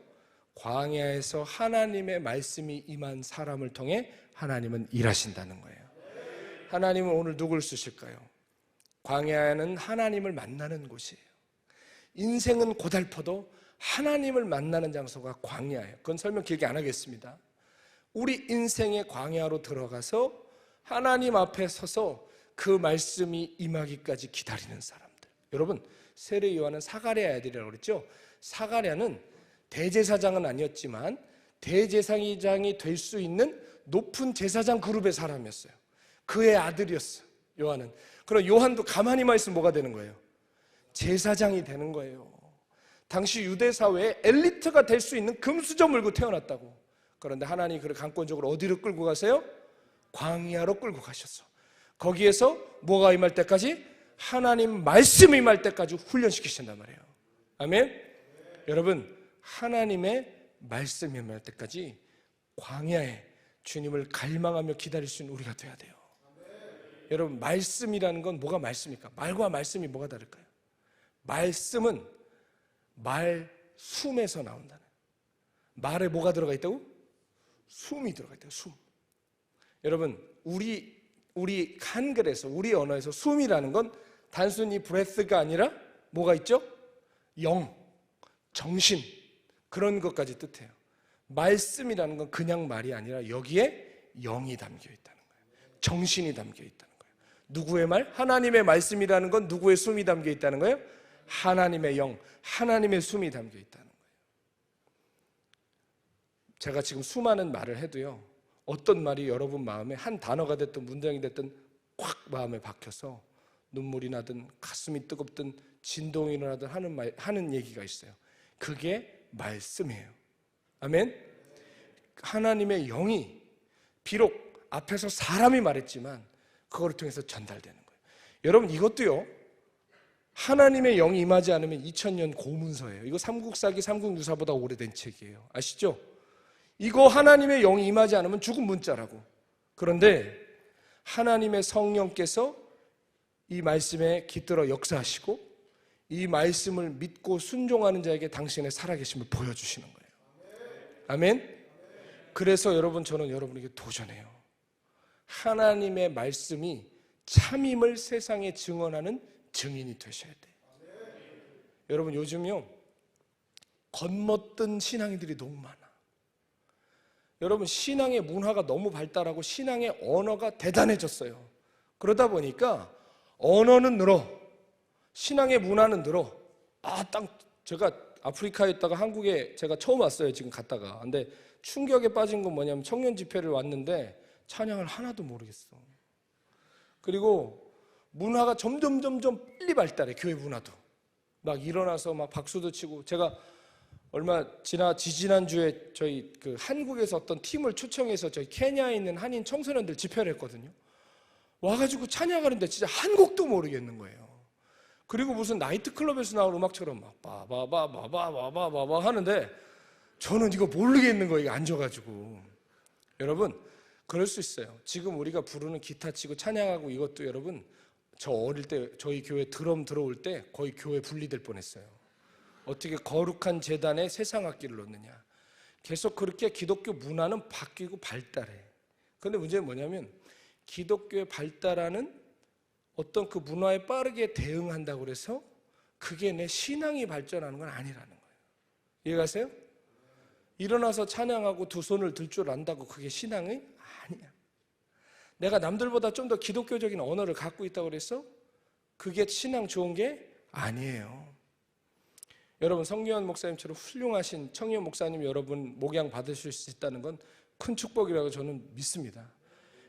광야에서 하나님의 말씀이 임한 사람을 통해 하나님은 일하신다는 거예요. 하나님은 오늘 누굴 쓰실까요? 광야는 하나님을 만나는 곳이에요. 인생은 고달퍼도 하나님을 만나는 장소가 광야예요. 그건 설명 길게 안 하겠습니다. 우리 인생의 광야로 들어가서 하나님 앞에 서서 그 말씀이 임하기까지 기다리는 사람들. 여러분, 세례 요한은 사가랴 아들이라고 그랬죠? 사가랴는 대제사장은 아니었지만 대제사장이 될 수 있는 높은 제사장 그룹의 사람이었어요. 그의 아들이었어요, 요한은. 그럼 요한도 가만히만 있으면 뭐가 되는 거예요? 제사장이 되는 거예요. 당시 유대 사회에 엘리트가 될 수 있는 금수저 물고 태어났다고. 그런데 하나님이 그를 강권적으로 어디로 끌고 가세요? 광야로 끌고 가셨어. 거기에서 뭐가 임할 때까지? 하나님 말씀이 임할 때까지 훈련시키신단 말이에요. 아멘? 여러분, 하나님의 말씀이 임할 때까지 광야에 주님을 갈망하며 기다릴 수 있는 우리가 돼야 돼요. 여러분, 말씀이라는 건 뭐가 말씀입니까? 말과 말씀이 뭐가 다를까요? 말씀은 말 숨에서 나온다는. 말에 뭐가 들어가 있다고? 숨이 들어가 있다고. 숨. 여러분, 우리 한글에서, 우리 언어에서 숨이라는 건 단순히 breath가 아니라 뭐가 있죠? 영, 정신, 그런 것까지 뜻해요. 말씀이라는 건 그냥 말이 아니라 여기에 영이 담겨 있다는 거예요. 정신이 담겨 있다는 거예요. 누구의 말? 하나님의 말씀이라는 건 누구의 숨이 담겨 있다는 거예요? 하나님의 영, 하나님의 숨이 담겨 있다는 거예요. 제가 지금 수많은 말을 해도요, 어떤 말이 여러분 마음에 한 단어가 됐든 문장이 됐든 콱 마음에 박혀서 눈물이 나든 가슴이 뜨겁든 진동이 일어나든 하는 얘기가 있어요. 그게 말씀이에요. 아멘? 하나님의 영이 비록 앞에서 사람이 말했지만 그거를 통해서 전달되는 거예요. 여러분, 이것도요, 하나님의 영이 임하지 않으면 2000년 고문서예요. 이거 삼국사기 삼국유사보다 오래된 책이에요. 아시죠? 이거 하나님의 영이 임하지 않으면 죽은 문자라고. 그런데 하나님의 성령께서 이 말씀에 깃들어 역사하시고 이 말씀을 믿고 순종하는 자에게 당신의 살아계심을 보여주시는 거예요. 아멘? 그래서 여러분, 저는 여러분에게 도전해요. 하나님의 말씀이 참임을 세상에 증언하는 증인이 되셔야 돼요. 여러분, 요즘요, 겉멋든 신앙인들이 너무 많아. 여러분, 신앙의 문화가 너무 발달하고 신앙의 언어가 대단해졌어요. 그러다 보니까 언어는 늘어, 신앙의 문화는 늘어. 제가 아프리카에 있다가 한국에 제가 처음 왔어요, 지금 갔다가. 근데 충격에 빠진 건 뭐냐면 청년 집회를 왔는데 찬양을 하나도 모르겠어. 그리고 문화가 점점 빨리 발달해, 교회 문화도. 막 일어나서 막 박수도 치고. 제가 지지난주에 저희 그 한국에서 어떤 팀을 초청해서 저희 케냐에 있는 한인 청소년들 집회를 했거든요. 와가지고 찬양하는데 진짜 한 곡도 모르겠는 거예요. 그리고 무슨 나이트클럽에서 나온 음악처럼 막 바바바바바바바바 하는데 저는 이거 모르겠는 거예요, 앉아가지고. 여러분, 그럴 수 있어요. 지금 우리가 부르는 기타 치고 찬양하고 이것도 여러분, 저 어릴 때 저희 교회 드럼 들어올 때 거의 교회 분리될 뻔했어요. 어떻게 거룩한 제단에 세상 악기를 놓느냐. 계속 그렇게 기독교 문화는 바뀌고 발달해. 그런데 문제는 뭐냐면 기독교의 발달하는 어떤 그 문화에 빠르게 대응한다고 해서 그게 내 신앙이 발전하는 건 아니라는 거예요. 이해가세요? 일어나서 찬양하고 두 손을 들 줄 안다고 그게 신앙이 아니야. 내가 남들보다 좀 더 기독교적인 언어를 갖고 있다고 해서 그게 신앙 좋은 게 아니에요. 여러분, 성규환 목사님처럼 훌륭하신 청년 목사님 여러분 목양 받으실 수 있다는 건 큰 축복이라고 저는 믿습니다.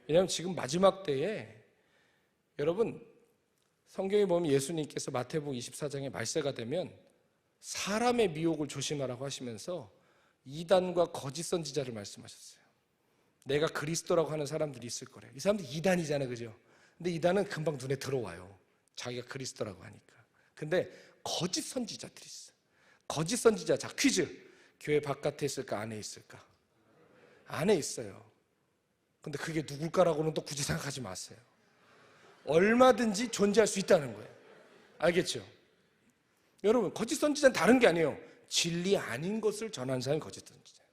왜냐하면 지금 마지막 때에 여러분, 성경에 보면 예수님께서 마태복음 24장에 말세가 되면 사람의 미혹을 조심하라고 하시면서 이단과 거짓 선지자를 말씀하셨어요. 내가 그리스도라고 하는 사람들이 있을 거래요. 이 사람들 이단이잖아요, 그죠? 근데 이단은 금방 눈에 들어와요, 자기가 그리스도라고 하니까. 근데 거짓 선지자들이 있어요. 거짓 선지자. 자, 퀴즈. 교회 바깥에 있을까, 안에 있을까? 안에 있어요. 근데 그게 누굴까라고는 또 굳이 생각하지 마세요. 얼마든지 존재할 수 있다는 거예요. 알겠죠? 여러분, 거짓 선지자는 다른 게 아니에요. 진리 아닌 것을 전하는 사람이 거짓 선지자예요.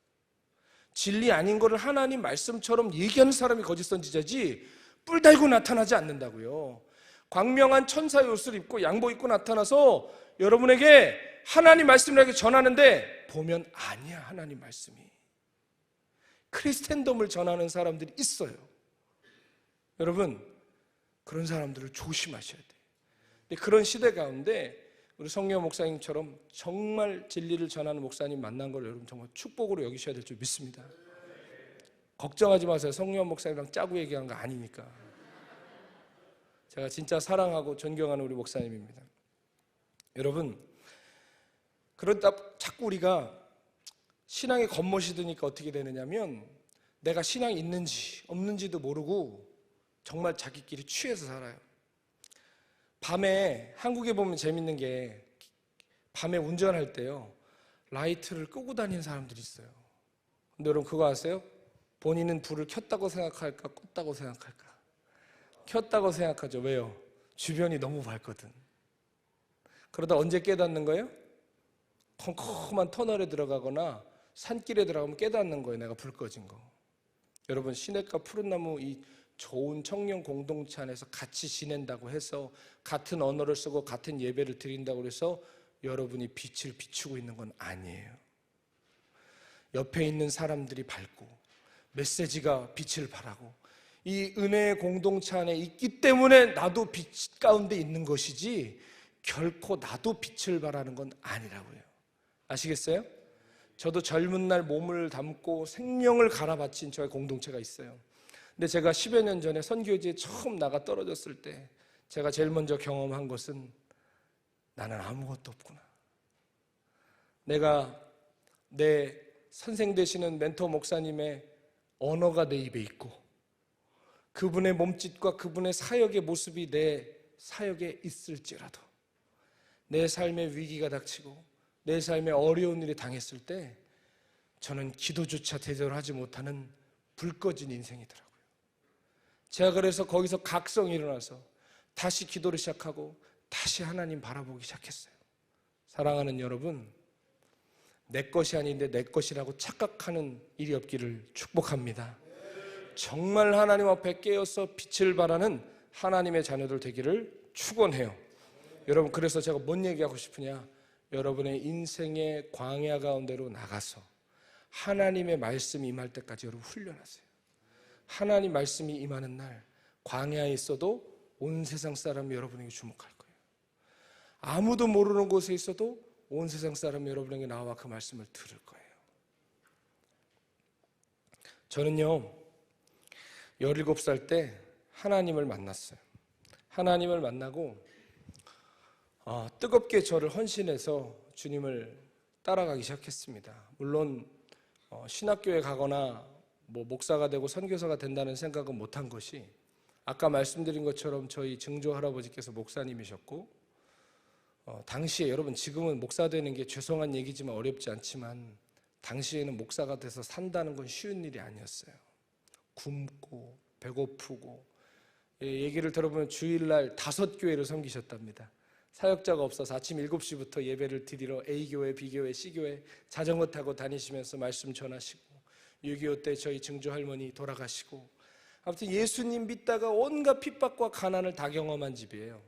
진리 아닌 것을 하나님 말씀처럼 얘기하는 사람이 거짓 선지자지, 뿔 달고 나타나지 않는다고요. 광명한 천사의 옷을 입고 양복 입고 나타나서 여러분에게 하나님 말씀을 이렇게 전하는데 보면 아니야, 하나님 말씀이. 크리스텐덤을 전하는 사람들이 있어요. 여러분, 그런 사람들을 조심하셔야 돼요. 근데 그런 시대 가운데 우리 성령 목사님처럼 정말 진리를 전하는 목사님 만난 걸 여러분 정말 축복으로 여기셔야 될 줄 믿습니다. 걱정하지 마세요. 성령 목사님이랑 짜고 얘기한 거 아니니까. 제가 진짜 사랑하고 존경하는 우리 목사님입니다. 여러분, 그러다 자꾸 우리가 신앙에 겉멋이 드니까 어떻게 되느냐면 내가 신앙이 있는지 없는지도 모르고 정말 자기끼리 취해서 살아요. 밤에 한국에 보면 재밌는 게 밤에 운전할 때요, 라이트를 끄고 다니는 사람들이 있어요. 근데 여러분 그거 아세요? 본인은 불을 켰다고 생각할까 껐다고 생각할까? 켰다고 생각하죠. 왜요? 주변이 너무 밝거든. 그러다 언제 깨닫는 거예요? 컴컴한 터널에 들어가거나 산길에 들어가면 깨닫는 거예요. 내가 불 꺼진 거. 여러분, 시냇가 푸른나무 이 좋은 청년 공동체 안에서 같이 지낸다고 해서 같은 언어를 쓰고 같은 예배를 드린다고 해서 여러분이 빛을 비추고 있는 건 아니에요. 옆에 있는 사람들이 밝고 메시지가 빛을 발하고 이 은혜의 공동체 안에 있기 때문에 나도 빛 가운데 있는 것이지 결코 나도 빛을 발하는 건 아니라고요. 아시겠어요? 저도 젊은 날 몸을 담고 생명을 갈아 바친 저의 공동체가 있어요. 근데 제가 10여 년 전에 선교지에 처음 나가 떨어졌을 때 제가 제일 먼저 경험한 것은 나는 아무것도 없구나. 내가 내 선생 되시는 멘토 목사님의 언어가 내 입에 있고 그분의 몸짓과 그분의 사역의 모습이 내 사역에 있을지라도 내 삶에 위기가 닥치고 내 삶에 어려운 일이 당했을 때 저는 기도조차 제대로 하지 못하는 불 꺼진 인생이더라고요. 제가 그래서 거기서 각성이 일어나서 다시 기도를 시작하고 다시 하나님 바라보기 시작했어요. 사랑하는 여러분, 내 것이 아닌데 내 것이라고 착각하는 일이 없기를 축복합니다. 정말 하나님 앞에 깨어서 빛을 발하는 하나님의 자녀들 되기를 축원해요. 여러분, 그래서 제가 뭔 얘기하고 싶으냐, 여러분의 인생의 광야 가운데로 나가서 하나님의 말씀이 임할 때까지 여러분 훈련하세요. 하나님 말씀이 임하는 날 광야에 있어도 온 세상 사람이 여러분에게 주목할 거예요. 아무도 모르는 곳에 있어도 온 세상 사람이 여러분에게 나와 그 말씀을 들을 거예요. 저는요 17살 때 하나님을 만났어요. 하나님을 만나고 뜨겁게 저를 헌신해서 주님을 따라가기 시작했습니다. 물론 신학교에 가거나 목사가 되고 선교사가 된다는 생각은 못한 것이, 아까 말씀드린 것처럼 저희 증조 할아버지께서 목사님이셨고 당시에, 여러분 지금은 목사 되는 게 죄송한 얘기지만 어렵지 않지만 당시에는 목사가 돼서 산다는 건 쉬운 일이 아니었어요. 굶고 배고프고, 얘기를 들어보면 주일날 5교회를 섬기셨답니다. 사역자가 없어서 아침 7시부터 예배를 드리러 A교회, B교회, C교회 자전거 타고 다니시면서 말씀 전하시고, 6.25 때 저희 증조 할머니 돌아가시고, 아무튼 예수님 믿다가 온갖 핍박과 가난을 다 경험한 집이에요.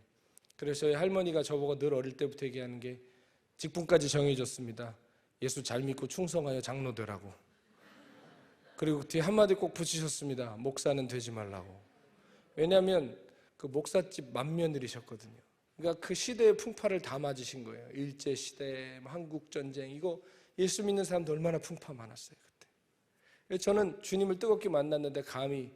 그래서 저희 할머니가 저보고 늘 어릴 때부터 얘기하는 게, 직분까지 정해줬습니다. 예수 잘 믿고 충성하여 장로 되라고. 그리고 뒤에 한마디 꼭 붙이셨습니다. 목사는 되지 말라고. 왜냐하면 그 목사집 맏며느리셨거든요. 그러니까 그 시대의 풍파를 다 맞으신 거예요. 일제시대, 한국전쟁, 이거 예수 믿는 사람도 얼마나 풍파 많았어요 그때. 저는 주님을 뜨겁게 만났는데 감히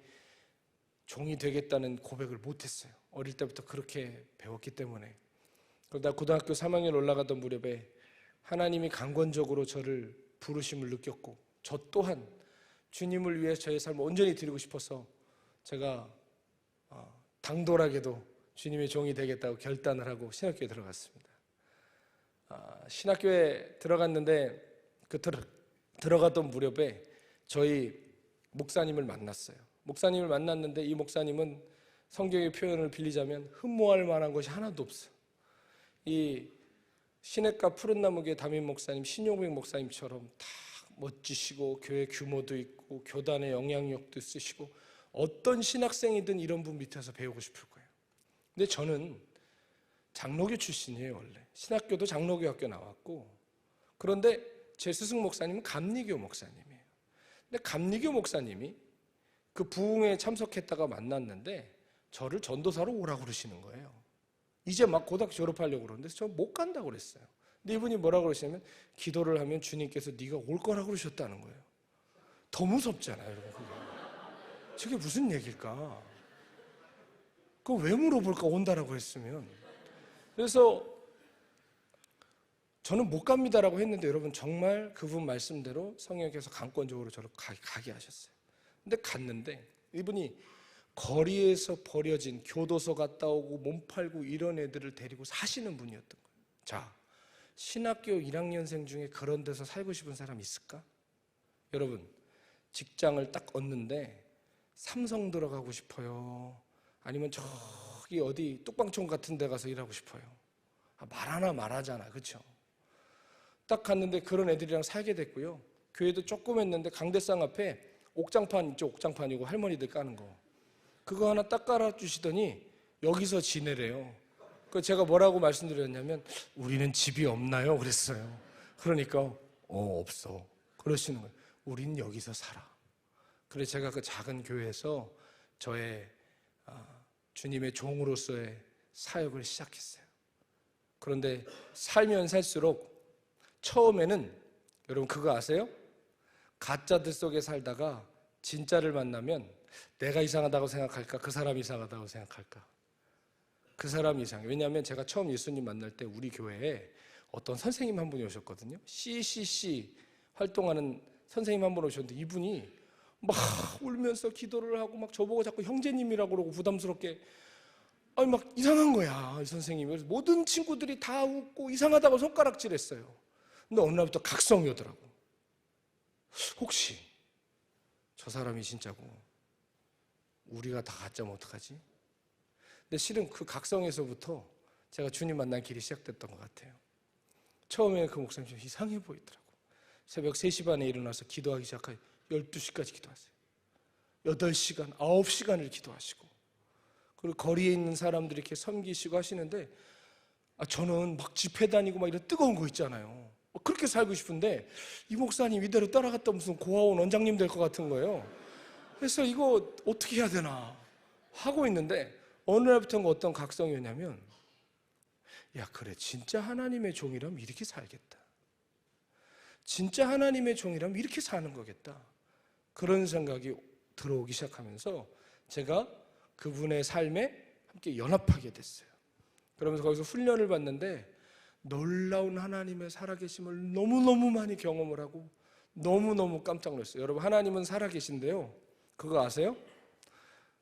종이 되겠다는 고백을 못했어요. 어릴 때부터 그렇게 배웠기 때문에. 그러다 고등학교 3학년 올라가던 무렵에 하나님이 강권적으로 저를 부르심을 느꼈고, 저 또한 주님을 위해 저의 삶을 온전히 드리고 싶어서 제가 당돌하게도 주님의 종이 되겠다고 결단을 하고 신학교에 들어갔습니다. 신학교에 들어갔는데 들어갔던 무렵에 저희 목사님을 만났어요. 목사님을 만났는데 이 목사님은 성경의 표현을 빌리자면 흠모할 만한 것이 하나도 없어요. 이 시냇가 푸른나무교회 담임 목사님 신용백 목사님처럼 다 멋지시고 교회 규모도 있고 교단의 영향력도 있으시고 어떤 신학생이든 이런 분 밑에서 배우고 싶을 거예요. 근데 저는 장로교 출신이에요. 원래 신학교도 장로교 학교 나왔고, 그런데 제 스승 목사님은 감리교 목사님이에요. 근데 감리교 목사님이 그 부흥회에 참석했다가 만났는데 저를 전도사로 오라고 그러시는 거예요. 이제 막 고등학교 졸업하려고 그러는데 저 못 간다고 그랬어요. 근데 이분이 뭐라고 그러시냐면 기도를 하면 주님께서 네가 올 거라고 그러셨다는 거예요. 더 무섭잖아요, 여러분. 저게 무슨 얘기일까? 그거 왜 물어볼까, 온다라고 했으면. 그래서 저는 못 갑니다라고 했는데 여러분 정말 그분 말씀대로 성령께서 강권적으로 저를 가게 하셨어요. 근데 갔는데 이분이 거리에서 버려진 교도소 갔다 오고 몸 팔고 이런 애들을 데리고 사시는 분이었던 거예요. 자, 신학교 1학년생 중에 그런 데서 살고 싶은 사람 있을까? 여러분, 직장을 딱 얻는데 삼성 들어가고 싶어요? 아니면 저기 어디 뚝방촌 같은 데 가서 일하고 싶어요? 말 하나 말하잖아, 그렇죠? 딱 갔는데 그런 애들이랑 살게 됐고요. 교회도 조금 했는데 강대상 앞에 옥장판 있죠, 옥장판이고 할머니들 까는 거, 그거 하나 딱 깔아주시더니 여기서 지내래요. 그 제가 뭐라고 말씀드렸냐면 우리는 집이 없나요? 그랬어요. 그러니까 없어 그러시는 거예요. 우린 여기서 살아. 그래서 제가 그 작은 교회에서 저의 주님의 종으로서의 사역을 시작했어요. 그런데 살면 살수록 처음에는 여러분 그거 아세요? 가짜들 속에 살다가 진짜를 만나면 내가 이상하다고 생각할까? 그 사람이 이상하다고 생각할까? 그 사람이 이상해. 왜냐하면 제가 처음 예수님 만날 때 우리 교회에 어떤 선생님 한 분이 오셨거든요. CCC 활동하는 선생님 한 분 오셨는데 이분이 막 울면서 기도를 하고 막 저보고 자꾸 형제님이라고 그러고 부담스럽게 막 이상한 거야, 이 선생님이. 그래서 모든 친구들이 다 웃고 이상하다고 손가락질했어요. 근데 어느 날부터 각성이 오더라고. 혹시 저 사람이 진짜고 우리가 다 가짜면 어떡하지? 근데 실은 그 각성에서부터 제가 주님 만난 길이 시작됐던 것 같아요. 처음에 그 목사님 좀 이상해 보이더라고. 새벽 3시 반에 일어나서 기도하기 시작하여 12시까지 기도하세요. 8시간, 9시간을 기도하시고, 그리고 거리에 있는 사람들이 이렇게 섬기시고 하시는데 저는 막 집회 다니고 막 이런 뜨거운 거 있잖아요. 그렇게 살고 싶은데 이 목사님 이대로 따라갔다 무슨 고아원 원장님 될 것 같은 거예요. 그래서 이거 어떻게 해야 되나 하고 있는데 어느 날부터가 어떤 각성이 오냐면, 야 그래, 진짜 하나님의 종이라면 이렇게 살겠다. 진짜 하나님의 종이라면 이렇게 사는 거겠다. 그런 생각이 들어오기 시작하면서 제가 그분의 삶에 함께 연합하게 됐어요. 그러면서 거기서 훈련을 받는데 놀라운 하나님의 살아계심을 너무너무 많이 경험을 하고 너무너무 깜짝 놀랐어요. 여러분, 하나님은 살아계신데요, 그거 아세요?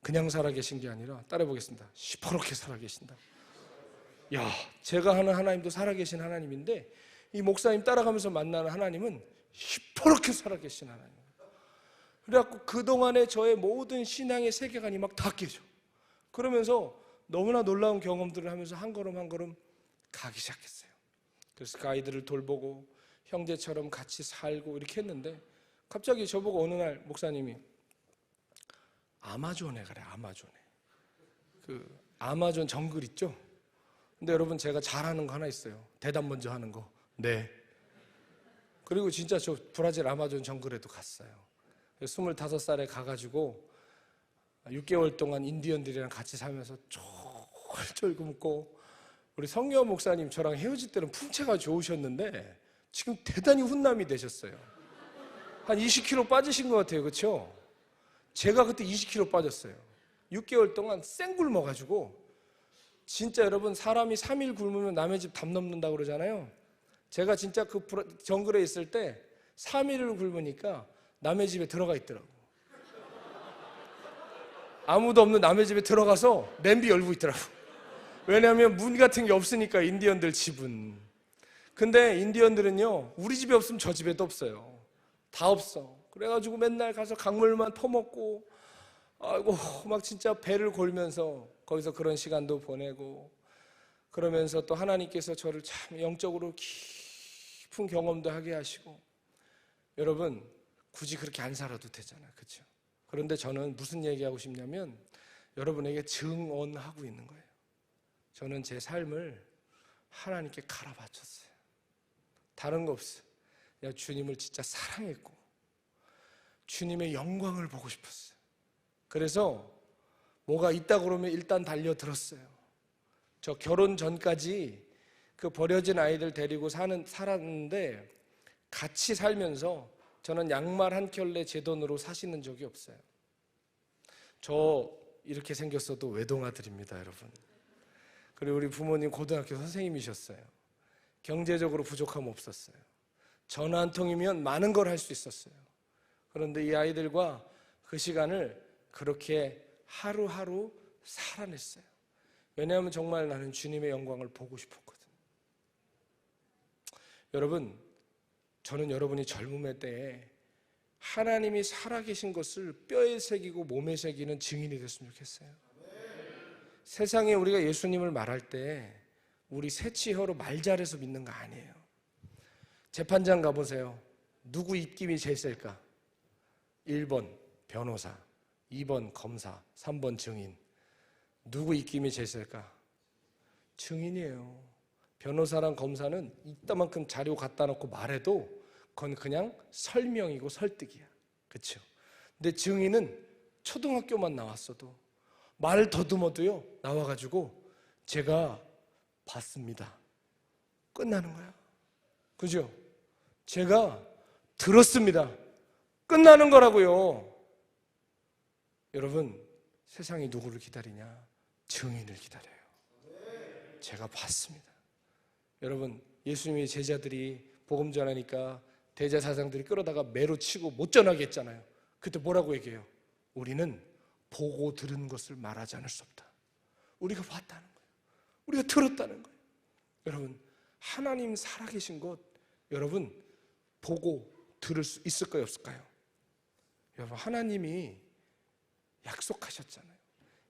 그냥 살아계신 게 아니라, 따라해보겠습니다. 시퍼렇게 살아계신다. 야, 제가 하는 하나님도 살아계신 하나님인데 이 목사님 따라가면서 만나는 하나님은 시퍼렇게 살아계신 하나님. 그래갖고 그동안에 저의 모든 신앙의 세계관이 막 다 깨져. 그러면서 너무나 놀라운 경험들을 하면서 한 걸음 한 걸음 가기 시작했어요. 그래서 그 아이들을 돌보고 형제처럼 같이 살고 이렇게 했는데 갑자기 저보고 어느 날 목사님이 아마존에 가래. 아마존에. 그 아마존 정글 있죠? 근데 여러분, 제가 잘하는 거 하나 있어요. 대답 먼저 하는 거. 네. 그리고 진짜 저 브라질 아마존 정글에도 갔어요. 25살에 가가지고 6개월 동안 인디언들이랑 같이 살면서 쫄쫄 굶고, 우리 성녀 목사님 저랑 헤어질 때는 풍채가 좋으셨는데 지금 대단히 훈남이 되셨어요. 한 20kg 빠지신 것 같아요. 그렇죠? 제가 그때 20kg 빠졌어요. 6개월 동안 쌩 굶어가지고. 진짜 여러분, 사람이 3일 굶으면 남의 집 담 넘는다고 그러잖아요. 제가 진짜 그 정글에 있을 때 3일을 굶으니까 남의 집에 들어가 있더라고. 아무도 없는 남의 집에 들어가서 냄비 열고 있더라고. 왜냐하면 문 같은 게 없으니까, 인디언들 집은. 근데 인디언들은요, 우리 집에 없으면 저 집에도 없어요. 다 없어. 그래가지고 맨날 가서 강물만 퍼먹고, 아이고, 막 진짜 배를 골면서 거기서 그런 시간도 보내고, 그러면서 또 하나님께서 저를 참 영적으로 깊은 경험도 하게 하시고, 여러분, 굳이 그렇게 안 살아도 되잖아요. 그렇죠? 그런데 저는 무슨 얘기하고 싶냐면, 여러분에게 증언하고 있는 거예요. 저는 제 삶을 하나님께 갈아 바쳤어요. 다른 거 없어요. 그냥 주님을 진짜 사랑했고 주님의 영광을 보고 싶었어요. 그래서 뭐가 있다 그러면 일단 달려들었어요. 저 결혼 전까지 그 버려진 아이들 데리고 살았는데, 같이 살면서 저는 양말 한 켤레 제 돈으로 사시는 적이 없어요. 저 이렇게 생겼어도 외동아들입니다, 여러분. 그리고 우리 부모님 고등학교 선생님이셨어요. 경제적으로 부족함 없었어요. 전화 한 통이면 많은 걸 할 수 있었어요. 그런데 이 아이들과 그 시간을 그렇게 하루하루 살아냈어요. 왜냐하면 정말 나는 주님의 영광을 보고 싶었거든. 여러분, 저는 여러분이 젊음의 때에 하나님이 살아계신 것을 뼈에 새기고 몸에 새기는 증인이 됐으면 좋겠어요. 세상에 우리가 예수님을 말할 때 우리 새치혀로 말 잘해서 믿는 거 아니에요. 재판장 가보세요. 누구 입김이 제일 셀까? 1번 변호사, 2번 검사, 3번 증인. 누구 입김이 제일 셀까? 증인이에요. 변호사랑 검사는 이따만큼 자료 갖다 놓고 말해도 그건 그냥 설명이고 설득이야. 그렇죠? 근데 증인은 초등학교만 나왔어도 말 더듬어도요, 나와가지고 제가 봤습니다. 끝나는 거야. 그죠? 제가 들었습니다. 끝나는 거라고요. 여러분, 세상이 누구를 기다리냐? 증인을 기다려요. 제가 봤습니다. 여러분, 예수님의 제자들이 복음 전하니까 대제사장들이 끌어다가 매로 치고 못 전하게 했잖아요. 그때 뭐라고 얘기해요? 우리는 보고 들은 것을 말하지 않을 수 없다. 우리가 봤다는 거예요. 우리가 들었다는 거예요. 여러분, 하나님 살아계신 것 여러분 보고 들을 수 있을까요, 없을까요? 여러분, 하나님이 약속하셨잖아요.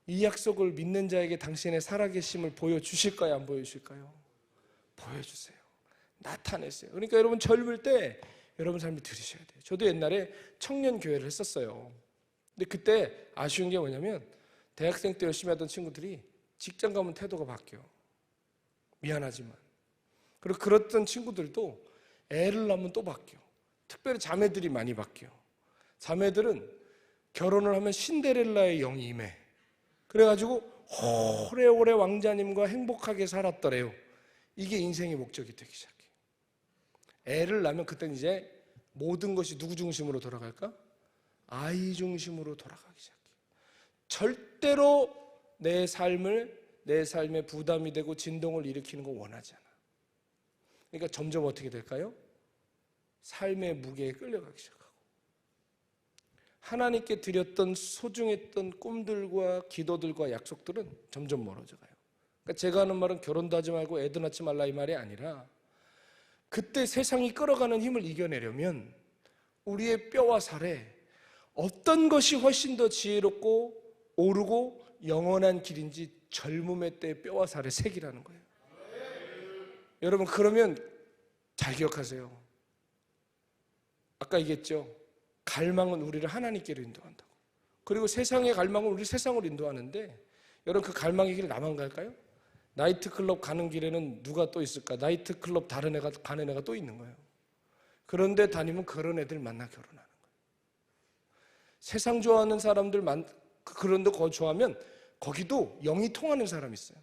이 약속을 믿는 자에게 당신의 살아계심을 보여주실까요, 안 보여주실까요? 보여주세요. 나타내세요. 그러니까 여러분, 젊을 때 여러분 삶이 들으셔야 돼요. 저도 옛날에 청년교회를 했었어요. 근데 그때 아쉬운 게 뭐냐면, 대학생 때 열심히 하던 친구들이 직장 가면 태도가 바뀌어. 미안하지만. 그리고 그랬던 친구들도 애를 낳으면 또 바뀌어. 특별히 자매들이 많이 바뀌어. 자매들은 결혼을 하면 신데렐라의 영이 임해. 그래가지고 오래오래 왕자님과 행복하게 살았더래요. 이게 인생의 목적이 되기 시작해. 애를 낳으면 그때는 이제 모든 것이 누구 중심으로 돌아갈까? 아이 중심으로 돌아가기 시작해. 절대로 내 삶에 부담이 되고 진동을 일으키는 거 원하지 않아. 그러니까 점점 어떻게 될까요? 삶의 무게에 끌려가기 시작하고, 하나님께 드렸던 소중했던 꿈들과 기도들과 약속들은 점점 멀어져 가요. 그러니까 제가 하는 말은 결혼도 하지 말고 애도 낳지 말라 이 말이 아니라, 그때 세상이 끌어가는 힘을 이겨내려면 우리의 뼈와 살에 어떤 것이 훨씬 더 지혜롭고 오르고 영원한 길인지 젊음의 때 뼈와 살에 새기라는 거예요. 여러분, 그러면 잘 기억하세요. 아까 얘기했죠. 갈망은 우리를 하나님께로 인도한다고. 그리고 세상의 갈망은 우리 세상으로 인도하는데, 여러분, 그 갈망의 길을 나만 갈까요? 나이트클럽 가는 길에는 누가 또 있을까? 나이트클럽 다른 애가 가는 애가 또 있는 거예요. 그런데 다니면 그런 애들 만나 결혼하는 거예요. 세상 좋아하는 사람들 그런 데 거주하면 거기도 영이 통하는 사람이 있어요.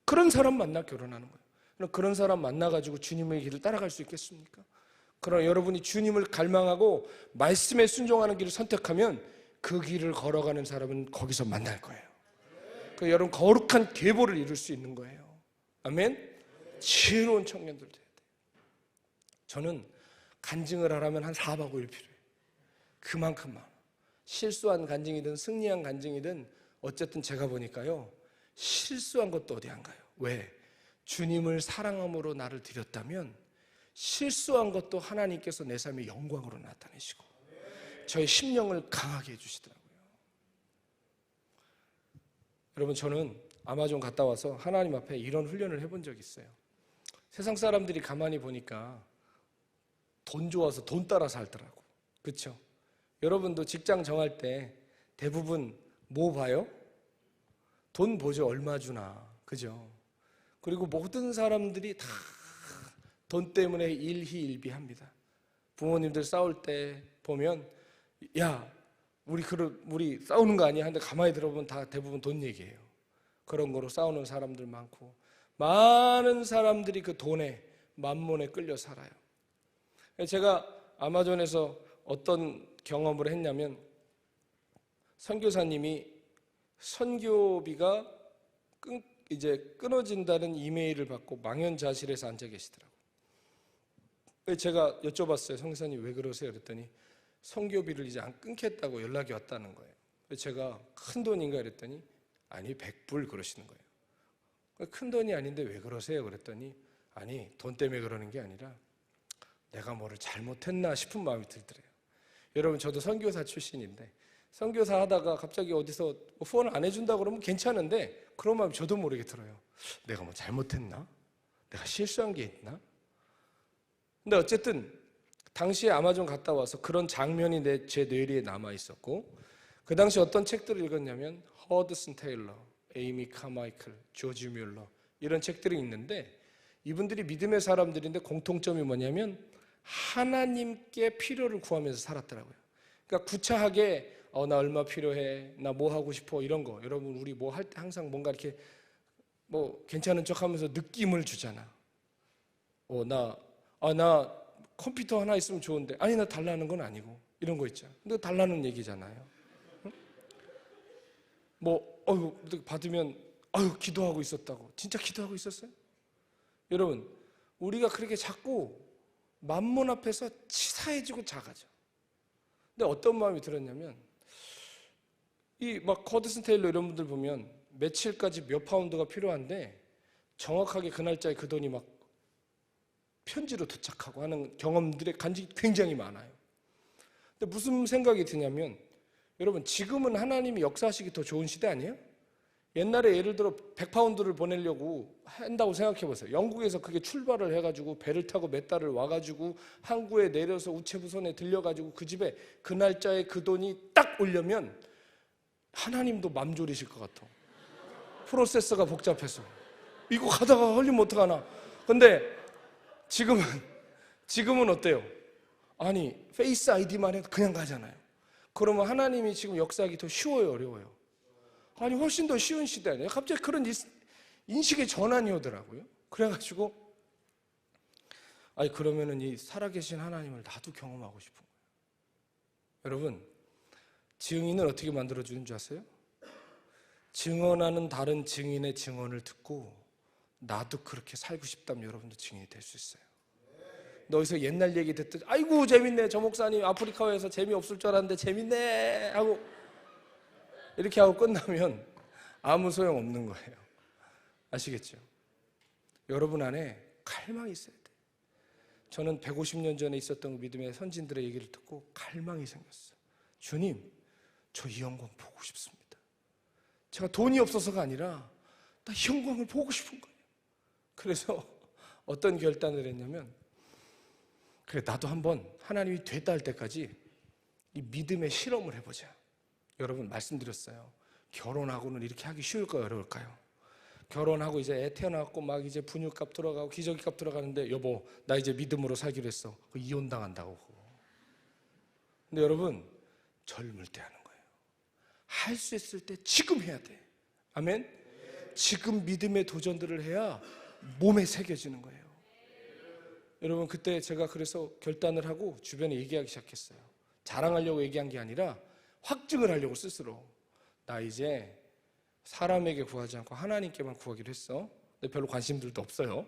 그런 사람 만나 결혼하는 거예요. 그럼 그런 사람 만나가지고 주님의 길을 따라갈 수 있겠습니까? 그러나 여러분이 주님을 갈망하고 말씀에 순종하는 길을 선택하면 그 길을 걸어가는 사람은 거기서 만날 거예요. 그 여러분, 거룩한 계보를 이룰 수 있는 거예요. 아멘? 지혜로운 청년들 돼야 돼요. 저는 간증을 하려면 한 4박 5일 필요해요. 그만큼 많아. 실수한 간증이든 승리한 간증이든 어쨌든 제가 보니까요, 실수한 것도 어디 안 가요. 왜? 주님을 사랑함으로 나를 드렸다면 실수한 것도 하나님께서 내 삶의 영광으로 나타내시고 저의 심령을 강하게 해주시더라고요. 여러분, 저는 아마존 갔다 와서 하나님 앞에 이런 훈련을 해본 적이 있어요. 세상 사람들이 가만히 보니까 돈 좋아서 돈 따라 살더라고. 그렇죠? 여러분도 직장 정할 때 대부분 뭐 봐요? 돈 보죠. 얼마 주나. 그죠? 그리고 모든 사람들이 다 돈 때문에 일희일비합니다. 부모님들 싸울 때 보면 야, 우리 싸우는 거 아니야? 근데 가만히 들어보면 다 대부분 돈 얘기해요. 그런 거로 싸우는 사람들 많고, 많은 사람들이 그 돈에, 만몬에 끌려 살아요. 제가 아마존에서 어떤 경험을 했냐면, 선교사님이 선교비가 이제 끊어진다는 이메일을 받고 망연자실해서 앉아 계시더라고요. 제가 여쭤봤어요. 선교사님 왜 그러세요? 그랬더니 선교비를 이제 안 끊겠다고 연락이 왔다는 거예요. 제가 큰 돈인가 그랬더니 아니 100불 그러시는 거예요. 큰 돈이 아닌데 왜 그러세요? 그랬더니 아니 돈 때문에 그러는 게 아니라 내가 뭐를 잘못했나 싶은 마음이 들더래요. 여러분, 저도 선교사 출신인데 선교사 하다가 갑자기 어디서 후원을 안 해준다고 그러면 괜찮은데 그런 마음이 저도 모르게 들어요. 내가 뭐 잘못했나? 내가 실수한 게 있나? 근데 어쨌든 당시에 아마존 갔다 와서 그런 장면이 제 뇌리에 남아 있었고, 그 당시 어떤 책들을 읽었냐면 허드슨 테일러, 에이미 카마이클, 조지 뮬러 이런 책들이 있는데, 이분들이 믿음의 사람들인데 공통점이 뭐냐면 하나님께 필요를 구하면서 살았더라고요. 그러니까 구차하게 나 얼마 필요해, 나 뭐 하고 싶어 이런 거, 여러분 우리 뭐 할 때 항상 뭔가 이렇게 뭐 괜찮은 척하면서 느낌을 주잖아. 나 컴퓨터 하나 있으면 좋은데, 아니 나 달라는 건 아니고 이런 거 있잖아. 근데 달라는 얘기잖아요. 응? 받으면 기도하고 있었다고. 진짜 기도하고 있었어요? 여러분, 우리가 그렇게 자꾸 만몬 앞에서 치사해지고 작아져. 근데 어떤 마음이 들었냐면, 이 막 허드슨 테일러 이런 분들 보면 며칠까지 몇 파운드가 필요한데 정확하게 그 날짜에 그 돈이 막 편지로 도착하고 하는 경험들의 간직이 굉장히 많아요. 근데 무슨 생각이 드냐면, 여러분 지금은 하나님이 역사하시기 더 좋은 시대 아니에요? 옛날에 예를 들어 100파운드를 보내려고 한다고 생각해 보세요. 영국에서 그게 출발을 해가지고 배를 타고 몇 달을 와가지고 항구에 내려서 우체부선에 들려가지고 그 집에 그 날짜에 그 돈이 딱 오려면 하나님도 맘 졸이실 것 같아. 프로세스가 복잡해서 이거 가다가 흘리면 어떡하나. 근데 지금은 어때요? 아니 페이스 아이디만 해도 그냥 가잖아요. 그러면 하나님이 지금 역사하기 더 쉬워요, 어려워요? 아니 훨씬 더 쉬운 시대 아니에요? 갑자기 그런 인식의 전환이 오더라고요. 그래가지고 그러면은 이 살아계신 하나님을 나도 경험하고 싶은 거예요. 여러분, 증인을 어떻게 만들어주는 줄 아세요? 증언하는 다른 증인의 증언을 듣고 나도 그렇게 살고 싶다면 여러분도 증인이 될 수 있어요. 너희서 옛날 얘기 듣듯 아이고 재밌네, 저 목사님 아프리카에서 재미없을 줄 알았는데 재밌네 하고 이렇게 하고 끝나면 아무 소용 없는 거예요. 아시겠죠? 여러분 안에 갈망이 있어야 돼요. 저는 150년 전에 있었던 믿음의 선진들의 얘기를 듣고 갈망이 생겼어요. 주님, 저 이 영광 보고 싶습니다. 제가 돈이 없어서가 아니라 나 이 영광을 보고 싶은 거예요. 그래서 어떤 결단을 했냐면, 그래 나도 한번 하나님이 됐다 할 때까지 이 믿음의 실험을 해보자. 여러분 말씀드렸어요. 결혼하고는 이렇게 하기 쉬울까요, 어려울까요? 결혼하고 이제 애 태어났고 막 이제 분유값 들어가고 기저귀값 들어가는데 여보 나 이제 믿음으로 살기로 했어. 이혼 당한다고. 근데 여러분 젊을 때 하는 거예요. 할 수 있을 때 지금 해야 돼. 아멘. 지금 믿음의 도전들을 해야 몸에 새겨지는 거예요. 여러분 그때 제가 그래서 결단을 하고 주변에 얘기하기 시작했어요. 자랑하려고 얘기한 게 아니라 확증을 하려고 스스로. 나 이제 사람에게 구하지 않고 하나님께만 구하기로 했어. 근데 별로 관심들도 없어요.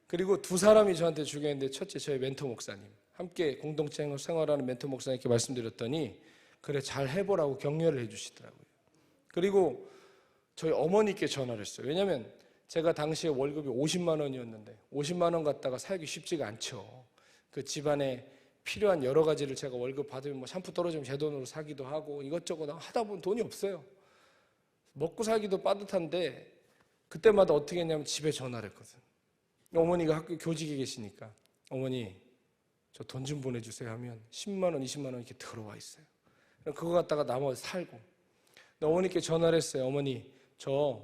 그리고 두 사람이 저한테 중요했는데, 첫째 저희 멘토 목사님, 함께 공동체 생활하는 멘토 목사님께 말씀드렸더니 그래 잘 해보라고 격려를 해주시더라고요. 그리고 저희 어머니께 전화를 했어요. 왜냐하면 제가 당시에 월급이 50만 원이었는데 50만 원 갖다가 살기 쉽지가 않죠. 그 집안에 필요한 여러 가지를 제가 월급 받으면 뭐 샴푸 떨어지면 제 돈으로 사기도 하고 이것저것 하다 보면 돈이 없어요. 먹고 살기도 빠듯한데 그때마다 어떻게 했냐면 집에 전화를 했거든. 어머니가 학교 교직에 계시니까 어머니 저 돈 좀 보내주세요 하면 10만 원, 20만 원 이렇게 들어와 있어요. 그거 갖다가 나머지 살고. 어머니께 전화를 했어요. 어머니 저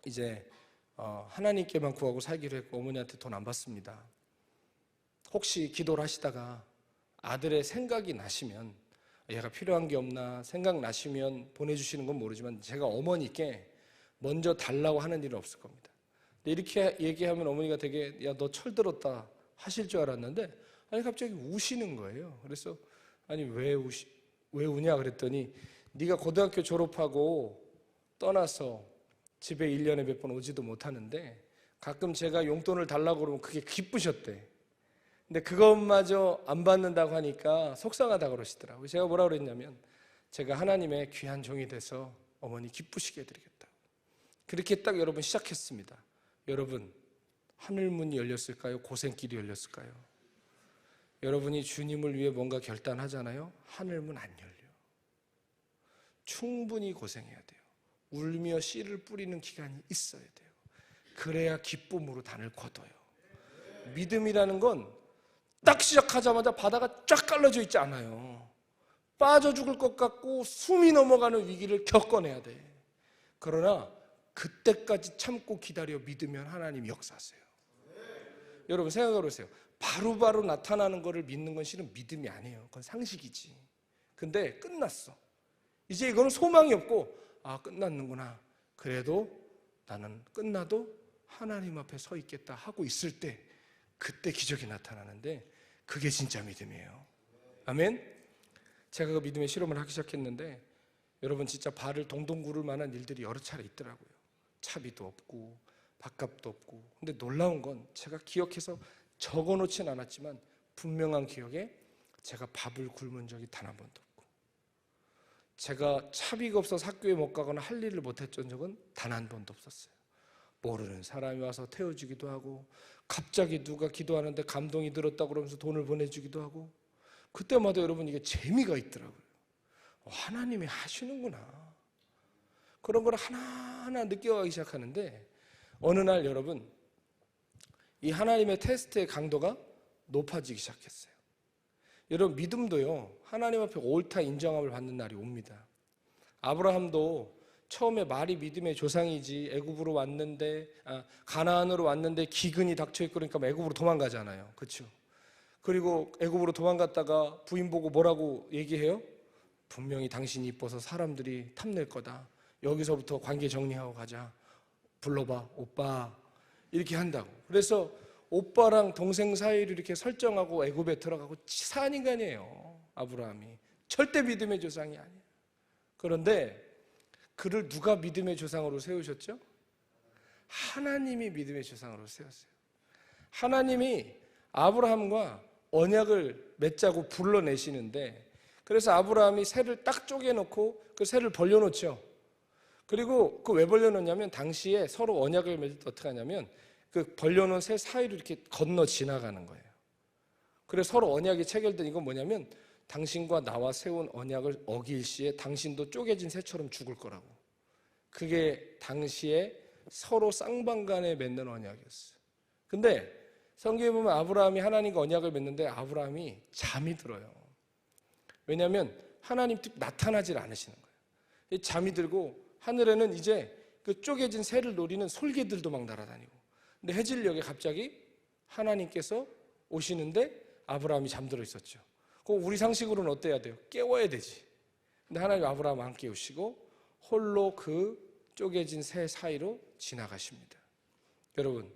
이제 하나님께만 구하고 살기로 했고 어머니한테 돈 안 받습니다. 혹시 기도를 하시다가 아들의 생각이 나시면 얘가 필요한 게 없나 생각나시면 보내주시는 건 모르지만 제가 어머니께 먼저 달라고 하는 일은 없을 겁니다. 이렇게 얘기하면 어머니가 되게 야 너 철들었다 하실 줄 알았는데 아니 갑자기 우시는 거예요. 그래서 아니 왜 우냐 그랬더니 네가 고등학교 졸업하고 떠나서 집에 1년에 몇 번 오지도 못하는데 가끔 제가 용돈을 달라고 그러면 그게 기쁘셨대. 근데 그것마저 안 받는다고 하니까 속상하다고 그러시더라고요. 제가 뭐라고 그랬냐면 제가 하나님의 귀한 종이 돼서 어머니 기쁘시게 해드리겠다. 그렇게 딱 여러분 시작했습니다. 여러분 하늘문이 열렸을까요? 고생길이 열렸을까요? 여러분이 주님을 위해 뭔가 결단하잖아요. 하늘문 안 열려. 충분히 고생해야 돼요. 울며 씨를 뿌리는 기간이 있어야 돼요. 그래야 기쁨으로 단을 거둬요. 믿음이라는 건 딱 시작하자마자 바다가 쫙 깔려져 있지 않아요. 빠져 죽을 것 같고 숨이 넘어가는 위기를 겪어내야 돼. 그러나 그때까지 참고 기다려 믿으면 하나님 역사하세요. 여러분 생각해 보세요. 바로바로 나타나는 것을 믿는 건 실은 믿음이 아니에요. 그건 상식이지. 근데 끝났어. 이제 이거는 소망이 없고 아 끝났는구나. 그래도 나는 끝나도 하나님 앞에 서 있겠다 하고 있을 때 그때 기적이 나타나는데 그게 진짜 믿음이에요. 아멘. 제가 그 믿음의 실험을 하기 시작했는데 여러분 진짜 발을 동동 구를 만한 일들이 여러 차례 있더라고요. 차비도 없고 밥값도 없고. 근데 놀라운 건 제가 기억해서 적어놓진 않았지만 분명한 기억에 제가 밥을 굶은 적이 단 한 번도 없고 제가 차비가 없어서 학교에 못 가거나 할 일을 못했던 적은 단 한 번도 없었어요. 모르는 사람이 와서 태워주기도 하고 갑자기 누가 기도하는데 감동이 들었다고 그러면서 돈을 보내주기도 하고 그때마다 여러분 이게 재미가 있더라고요. 하나님이 하시는구나. 그런 걸 하나하나 느껴가기 시작하는데 어느 날 여러분 이 하나님의 테스트의 강도가 높아지기 시작했어요. 여러분 믿음도요 하나님 앞에 옳다 인정함을 받는 날이 옵니다. 아브라함도 처음에 말이 믿음의 조상이지 애굽으로 왔는데 가나안으로 왔는데 기근이 닥쳐있고 그러니까 애굽으로 도망가잖아요. 그렇죠? 그리고 애굽으로 도망갔다가 부인 보고 뭐라고 얘기해요? 분명히 당신이 이뻐서 사람들이 탐낼 거다. 여기서부터 관계 정리하고 가자. 불러봐 오빠 이렇게 한다고. 그래서 오빠랑 동생 사이를 이렇게 설정하고 애굽에 들어가고 치사한 인간이에요. 아브라함이 절대 믿음의 조상이 아니에요. 그런데 그를 누가 믿음의 조상으로 세우셨죠? 하나님이 믿음의 조상으로 세웠어요. 하나님이 아브라함과 언약을 맺자고 불러내시는데 그래서 아브라함이 새를 딱 쪼개놓고 그 새를 벌려놓죠. 그리고 그 왜 벌려놓냐면 당시에 서로 언약을 맺을 때 어떻게 하냐면 그 벌려놓은 새 사이로 이렇게 건너 지나가는 거예요. 그래서 서로 언약이 체결된 이건 뭐냐면 당신과 나와 세운 언약을 어길 시에 당신도 쪼개진 새처럼 죽을 거라고. 그게 당시에 서로 쌍방간에 맺는 언약이었어요. 근데 성경에 보면 아브라함이 하나님과 언약을 맺는데 아브라함이 잠이 들어요. 왜냐하면 하나님 나타나질 않으시는 거예요. 잠이 들고 하늘에는 이제 그 쪼개진 새를 노리는 솔개들도 막 날아다니고 근데 해질녘에 갑자기 하나님께서 오시는데 아브라함이 잠들어 있었죠. 그럼 우리 상식으로는 어때야 돼요? 깨워야 되지. 근데 하나님 아브라함을 안 깨우시고 홀로 그 쪼개진 새 사이로 지나가십니다. 여러분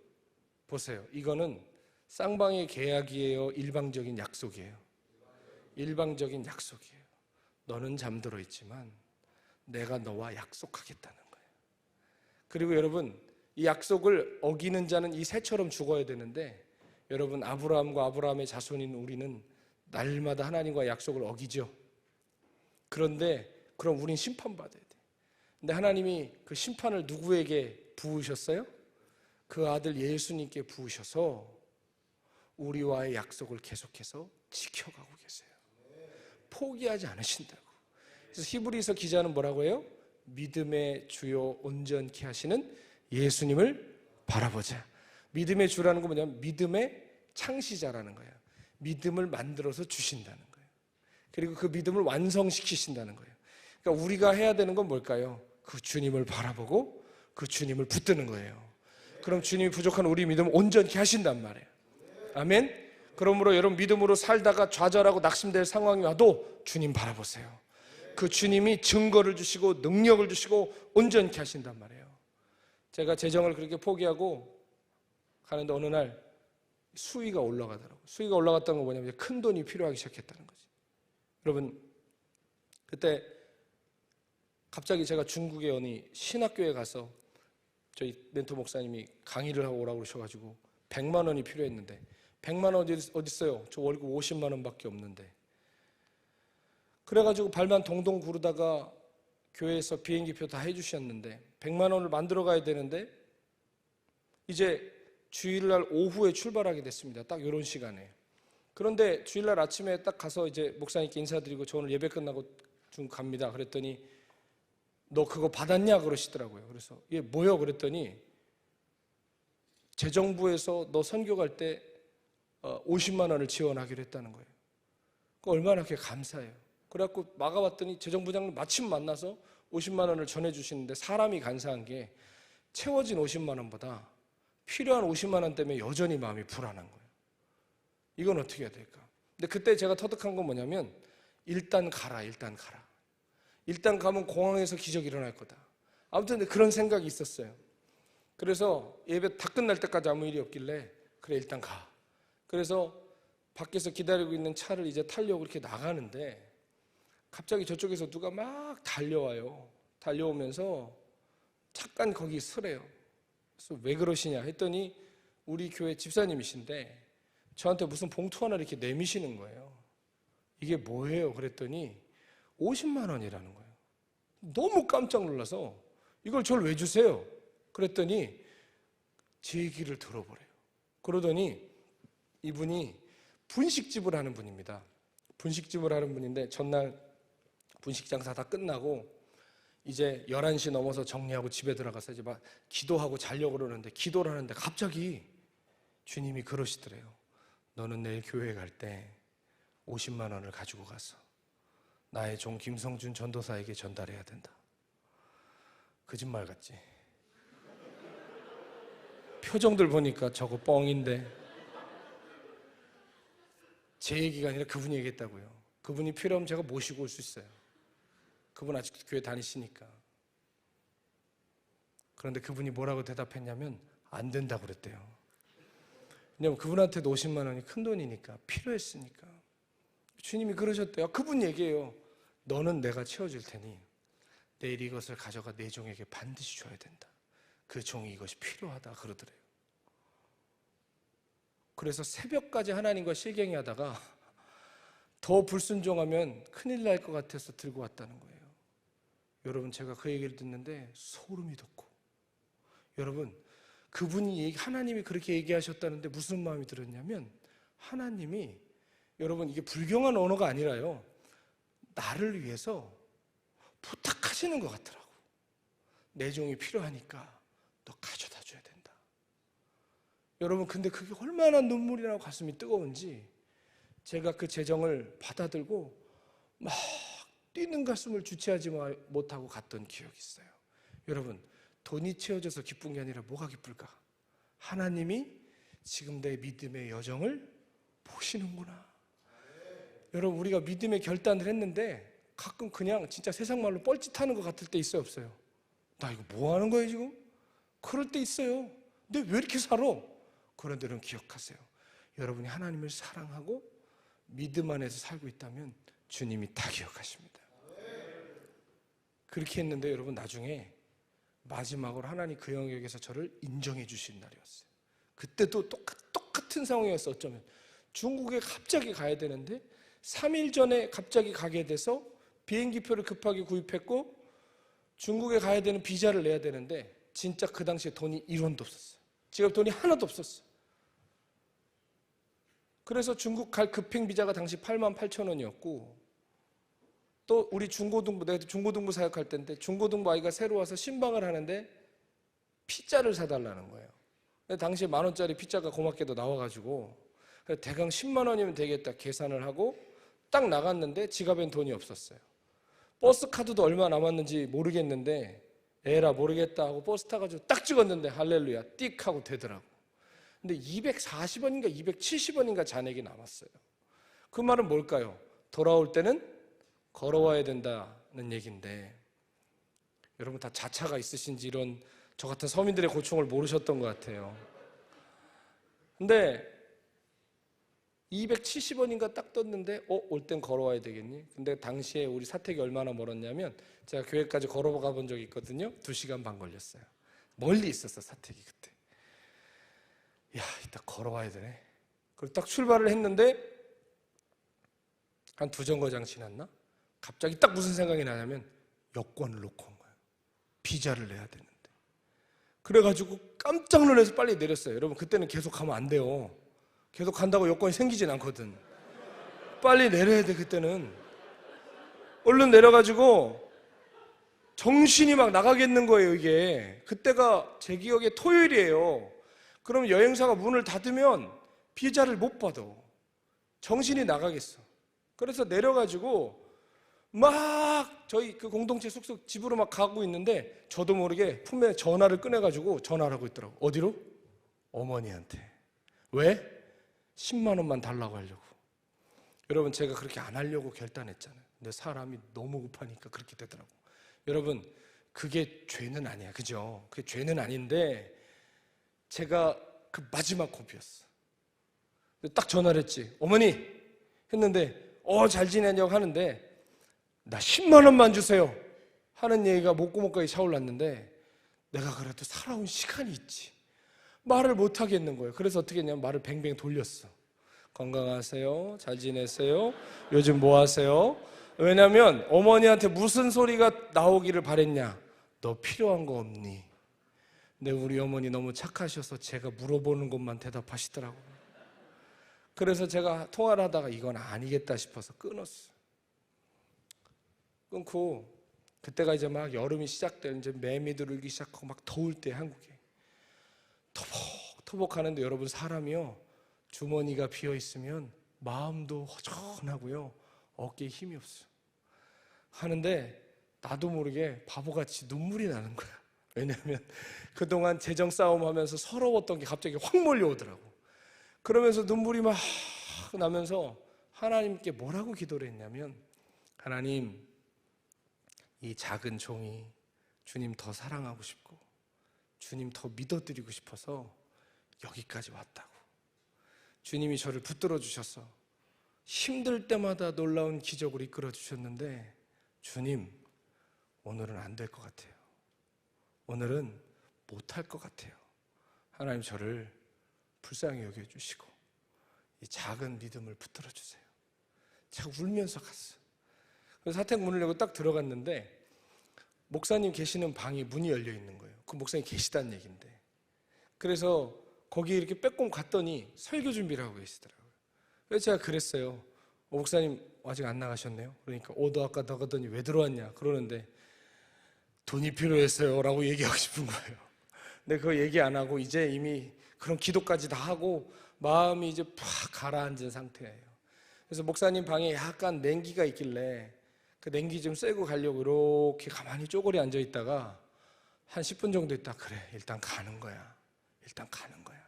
보세요. 이거는 쌍방의 계약이에요? 일방적인 약속이에요? 일방적인 약속이에요. 너는 잠들어 있지만 내가 너와 약속하겠다는 거예요. 그리고 여러분 이 약속을 어기는 자는 이 새처럼 죽어야 되는데 여러분 아브라함과 아브라함의 자손인 우리는 날마다 하나님과 약속을 어기죠. 그런데 그럼 우린 심판받아야 돼. 근데 하나님이 그 심판을 누구에게 부으셨어요? 그 아들 예수님께 부으셔서 우리와의 약속을 계속해서 지켜가고 계세요. 포기하지 않으신다고. 그래서 히브리서 기자는 뭐라고 해요? 믿음의 주요 온전케 하시는 예수님을 바라보자. 믿음의 주라는 건 뭐냐면 믿음의 창시자라는 거예요. 믿음을 만들어서 주신다는 거예요. 그리고 그 믿음을 완성시키신다는 거예요. 그러니까 우리가 해야 되는 건 뭘까요? 그 주님을 바라보고 그 주님을 붙드는 거예요. 그럼 주님이 부족한 우리 믿음을 온전케 하신단 말이에요. 아멘. 그러므로 여러분 믿음으로 살다가 좌절하고 낙심될 상황이 와도 주님 바라보세요. 그 주님이 증거를 주시고 능력을 주시고 온전케 하신단 말이에요. 제가 재정을 그렇게 포기하고 가는데 어느 날 수위가 올라가더라고요. 수위가 올라갔다는 건 뭐냐면 큰 돈이 필요하기 시작했다는 거지. 여러분 그때 갑자기 제가 중국의 어느 신학교에 가서 저희 멘토 목사님이 강의를 하고 오라고 그러셔가지고 100만 원이 필요했는데 100만 원 어디 있어요? 저 월급 50만 원밖에 없는데. 그래가지고 발만 동동 구르다가 교회에서 비행기표 다 해주셨는데 100만 원을 만들어 가야 되는데 이제 주일날 오후에 출발하게 됐습니다. 딱 이런 시간에. 그런데 주일날 아침에 딱 가서 이제 목사님께 인사드리고 저 오늘 예배 끝나고 좀 갑니다. 그랬더니 너 그거 받았냐? 그러시더라고요. 그래서 이게 뭐요? 그랬더니 재정부에서 너 선교 갈 때 50만 원을 지원하기로 했다는 거예요. 그 얼마나 그게 감사해요. 그래갖고 막아봤더니 재정부장님 마침 만나서 50만 원을 전해주시는데 사람이 간사한 게 채워진 50만 원보다 필요한 50만 원 때문에 여전히 마음이 불안한 거예요. 이건 어떻게 해야 될까? 근데 그때 제가 터득한 건 뭐냐면 일단 가라. 일단 가면 공항에서 기적이 일어날 거다. 아무튼 그런 생각이 있었어요. 그래서 예배 다 끝날 때까지 아무 일이 없길래 그래 일단 가. 그래서 밖에서 기다리고 있는 차를 이제 타려고 이렇게 나가는데 갑자기 저쪽에서 누가 막 달려와요. 달려오면서 잠깐 거기 서래요. 그래서 왜 그러시냐 했더니 우리 교회 집사님이신데 저한테 무슨 봉투 하나 이렇게 내미시는 거예요. 이게 뭐예요? 그랬더니 50만 원이라는 거예요. 너무 깜짝 놀라서 이걸 저를 왜 주세요? 그랬더니 제 얘기를 들어보래요. 그러더니 이분이 분식집을 하는 분입니다. 분식집을 하는 분인데 전날 분식 장사 다 끝나고 이제 11시 넘어서 정리하고 집에 들어가서 이제 막 기도하고 자려고 그러는데 기도를 하는데 갑자기 주님이 그러시더래요. 너는 내일 교회에 갈 때 50만 원을 가지고 가서 나의 종 김성준 전도사에게 전달해야 된다. 거짓말 같지? 표정들 보니까 저거 뻥인데. 제 얘기가 아니라 그분이 얘기했다고요. 그분이 필요하면 제가 모시고 올 수 있어요. 그분 아직도 교회 다니시니까. 그런데 그분이 뭐라고 대답했냐면 안 된다고 그랬대요. 왜냐면 그분한테도 50만 원이 큰 돈이니까 필요했으니까. 주님이 그러셨대요. 그분 얘기해요. 너는 내가 채워줄 테니 내일 이것을 가져가 내 종에게 반드시 줘야 된다. 그 종이 이것이 필요하다 그러더래요. 그래서 새벽까지 하나님과 실갱이 하다가 더 불순종하면 큰일 날 것 같아서 들고 왔다는 거예요. 여러분 제가 그 얘기를 듣는데 소름이 돋고, 여러분 그분이 하나님이 그렇게 얘기하셨다는데 무슨 마음이 들었냐면 하나님이, 여러분 이게 불경한 언어가 아니라요, 나를 위해서 부탁하시는 것 같더라고. 내 종이 필요하니까 너 가져다 줘야 된다. 여러분 근데 그게 얼마나 눈물이 나고 가슴이 뜨거운지 제가 그 재정을 받아들고 막 뛰는 가슴을 주체하지 못하고 갔던 기억이 있어요. 여러분 돈이 채워져서 기쁜 게 아니라 뭐가 기쁠까? 하나님이 지금 내 믿음의 여정을 보시는구나. 여러분 우리가 믿음의 결단을 했는데 가끔 그냥 진짜 세상 말로 뻘짓하는 것 같을 때 있어요, 없어요? 나 이거 뭐 하는 거예요 지금? 그럴 때 있어요. 근데 왜 이렇게 살아? 그런데 여러분 기억하세요. 여러분이 하나님을 사랑하고 믿음 안에서 살고 있다면 주님이 다 기억하십니다. 그렇게 했는데 여러분 나중에 마지막으로 하나님 그 영역에서 저를 인정해 주신 날이었어요. 그때도 똑같은 상황이었어. 어쩌면 중국에 갑자기 가야 되는데 3일 전에 갑자기 가게 돼서 비행기표를 급하게 구입했고 중국에 가야 되는 비자를 내야 되는데 진짜 그 당시에 돈이 1원도 없었어요. 지갑 돈이 하나도 없었어. 그래서 중국 갈 급행 비자가 당시 88,000원이었고, 또 우리 중고등부, 내가 중고등부 사역할 때인데 중고등부 아이가 새로 와서 신방을 하는데 피자를 사달라는 거예요. 당시에 10,000원짜리 피자가 고맙게도 나와가지고 대강 10만 원이면 되겠다 계산을 하고 딱 나갔는데 지갑엔 돈이 없었어요. 버스 카드도 얼마 남았는지 모르겠는데 에라 모르겠다 하고 버스 타가지고 딱 찍었는데 할렐루야 띡 하고 되더라고. 근데 240원인가 270원인가 잔액이 남았어요. 그 말은 뭘까요? 돌아올 때는 걸어와야 된다는 얘기인데, 여러분 다 자차가 있으신지 이런 저 같은 서민들의 고충을 모르셨던 것 같아요. 근데 270원인가 딱 떴는데 올 땐 걸어와야 되겠니? 근데 당시에 우리 사택이 얼마나 멀었냐면 제가 교회까지 걸어가 본 적이 있거든요. 2시간 반 걸렸어요. 멀리 있었어 사택이 그때. 야 이따 걸어와야 되네. 그리고 딱 출발을 했는데 한 2정거장 지났나? 갑자기 딱 무슨 생각이 나냐면 여권을 놓고 온 거예요. 비자를 내야 되는데. 그래가지고 깜짝 놀라서 빨리 내렸어요. 여러분 그때는 계속 가면 안 돼요. 계속 간다고 여권이 생기진 않거든. 빨리 내려야 돼 그때는. 얼른 내려가지고 정신이 막 나가겠는 거예요 이게. 그때가 제 기억에 토요일이에요. 그럼 여행사가 문을 닫으면 비자를 못 받아. 정신이 나가겠어. 그래서 내려가지고 막 저희 그 공동체 숙소 집으로 막 가고 있는데 저도 모르게 품에 전화를 꺼내가지고 전화를 하고 있더라고. 어디로? 어머니한테. 왜? 10만 원만 달라고 하려고. 여러분 제가 그렇게 안 하려고 결단했잖아요. 근데 사람이 너무 급하니까 그렇게 되더라고. 여러분 그게 죄는 아니야, 그죠? 그게 죄는 아닌데 제가 그 마지막 고비였어. 딱 전화를 했지. 어머니 했는데 잘 지내냐고 하는데 나 10만 원만 주세요 하는 얘기가 목구멍까지 차올랐는데 내가 그래도 살아온 시간이 있지. 말을 못 하겠는 거예요. 그래서 어떻게 했냐면 말을 뱅뱅 돌렸어. 건강하세요? 잘 지내세요? 요즘 뭐 하세요? 왜냐면 어머니한테 무슨 소리가 나오기를 바랬냐? 너 필요한 거 없니? 근데 우리 어머니 너무 착하셔서 제가 물어보는 것만 대답하시더라고요. 그래서 제가 통화를 하다가 이건 아니겠다 싶어서 끊었어. 끊고 그때가 이제 막 여름이 시작되는 이제 매미 들어오기 시작하고 막 더울 때 한국에 터벅터벅 하는데 여러분 사람이요 주머니가 비어 있으면 마음도 허전하고요 어깨에 힘이 없어. 하는데 나도 모르게 바보같이 눈물이 나는 거야. 왜냐하면 그동안 재정 싸움하면서 서러웠던 게 갑자기 확 몰려오더라고. 그러면서 눈물이 막 나면서 하나님께 뭐라고 기도를 했냐면 하나님 이 작은 종이 주님 더 사랑하고 싶고 주님 더 믿어드리고 싶어서 여기까지 왔다고. 주님이 저를 붙들어 주셔서 힘들 때마다 놀라운 기적을 이끌어 주셨는데 주님 오늘은 안 될 것 같아요. 오늘은 못할 것 같아요. 하나님 저를 불쌍히 여겨주시고 이 작은 믿음을 붙들어 주세요. 제가 울면서 갔어요. 그래서 사택 문을 열고 딱 들어갔는데 목사님 계시는 방이 문이 열려 있는 거예요. 그 목사님 계시다는 얘기인데. 그래서 거기 이렇게 빼꼼 갔더니 설교 준비를 하고 계시더라고요. 그래서 제가 그랬어요. 목사님 아직 안 나가셨네요. 그러니까 너 아까 나가더니 왜 들어왔냐 그러는데 돈이 필요했어요 라고 얘기하고 싶은 거예요. 근데 그거 얘기 안 하고 이제 이미 그런 기도까지 다 하고 마음이 이제 팍 가라앉은 상태예요. 그래서 목사님 방에 약간 냉기가 있길래 그 냉기 좀 쐬고 가려고 이렇게 가만히 쪼그려 앉아 있다가 한 10분 정도 있다 그래 일단 가는 거야. 일단 가는 거야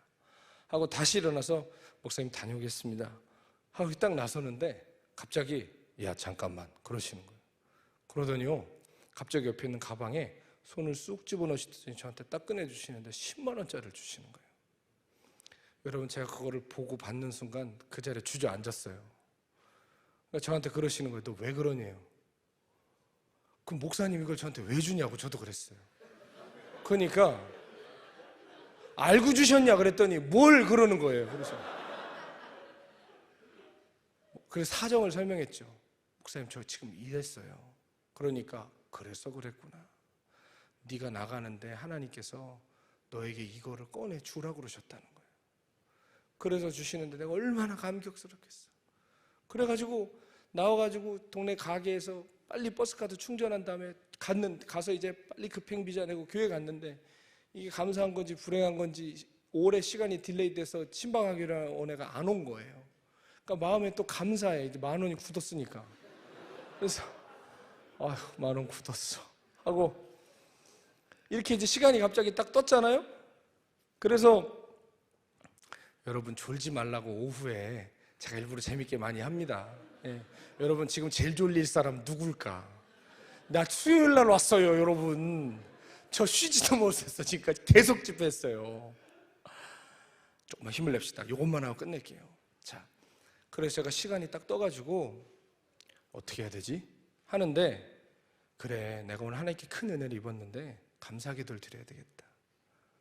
하고 다시 일어나서 목사님 다녀오겠습니다 하고 딱 나서는데 갑자기 야 잠깐만 그러시는 거예요. 그러더니요 갑자기 옆에 있는 가방에 손을 쑥 집어넣으시더니 저한테 딱 꺼내주시는데 10만 원짜리를 주시는 거예요. 여러분 제가 그거를 보고 받는 순간 그 자리에 주저앉았어요. 그러니까 저한테 그러시는 거예요. 너 왜 그러냐요. 그럼 목사님 이걸 저한테 왜 주냐고 저도 그랬어요. 그러니까 알고 주셨냐 그랬더니 뭘 그러는 거예요. 그래서 사정을 설명했죠. 목사님 저 지금 이랬어요. 그러니까 그래서 그랬구나. 네가 나가는데 하나님께서 너에게 이거를 꺼내 주라고 그러셨다는 거예요. 그래서 주시는데 내가 얼마나 감격스럽겠어. 그래가지고 나와가지고 동네 가게에서 빨리 버스카드 충전한 다음에 가서 이제 빨리 급행비자 내고 교회 갔는데, 이게 감사한 건지 불행한 건지 오래 시간이 딜레이 돼서 신방학위원회가 안 온 거예요. 그러니까 마음에 또 감사해. 이제 10,000원이 굳었으니까. 그래서 아휴, 10,000원 굳었어 하고 이렇게 이제 시간이 갑자기 딱 떴잖아요. 그래서 여러분 졸지 말라고 오후에 제가 일부러 재밌게 많이 합니다. 예. 여러분 지금 제일 졸릴 사람 누굴까? 나 수요일 날 왔어요, 여러분. 저 쉬지도 못했어. 지금까지 계속 집회했어요. 조금만 힘을 냅시다. 이것만 하고 끝낼게요. 자, 그래서 제가 시간이 딱 떠가지고 어떻게 해야 되지? 하는데, 그래, 내가 오늘 하나님께 큰 은혜를 입었는데 감사기도를 드려야 되겠다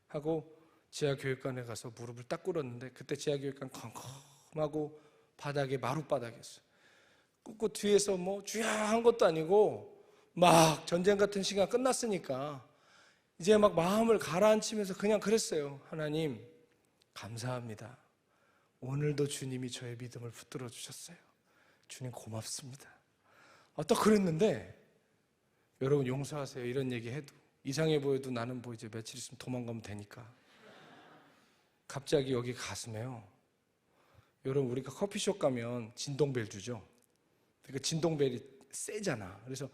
하고 지하교육관에 가서 무릎을 딱 꿇었는데, 그때 지하교육관 컴컴하고 바닥에 마룻바닥이었어요. 꿇고 뒤에서 뭐 주야 한 것도 아니고 막 전쟁 같은 시간 끝났으니까 이제 막 마음을 가라앉히면서 그냥 그랬어요. 하나님 감사합니다. 오늘도 주님이 저의 믿음을 붙들어 주셨어요. 주님 고맙습니다. 또 그랬는데, 여러분 용서하세요. 이런 얘기 해도 이상해 보여도 나는 뭐 이제 며칠 있으면 도망가면 되니까. 갑자기 여기 가슴에요, 여러분 우리가 커피숍 가면 진동벨 주죠. 그러니까 진동벨이 세잖아. 그래서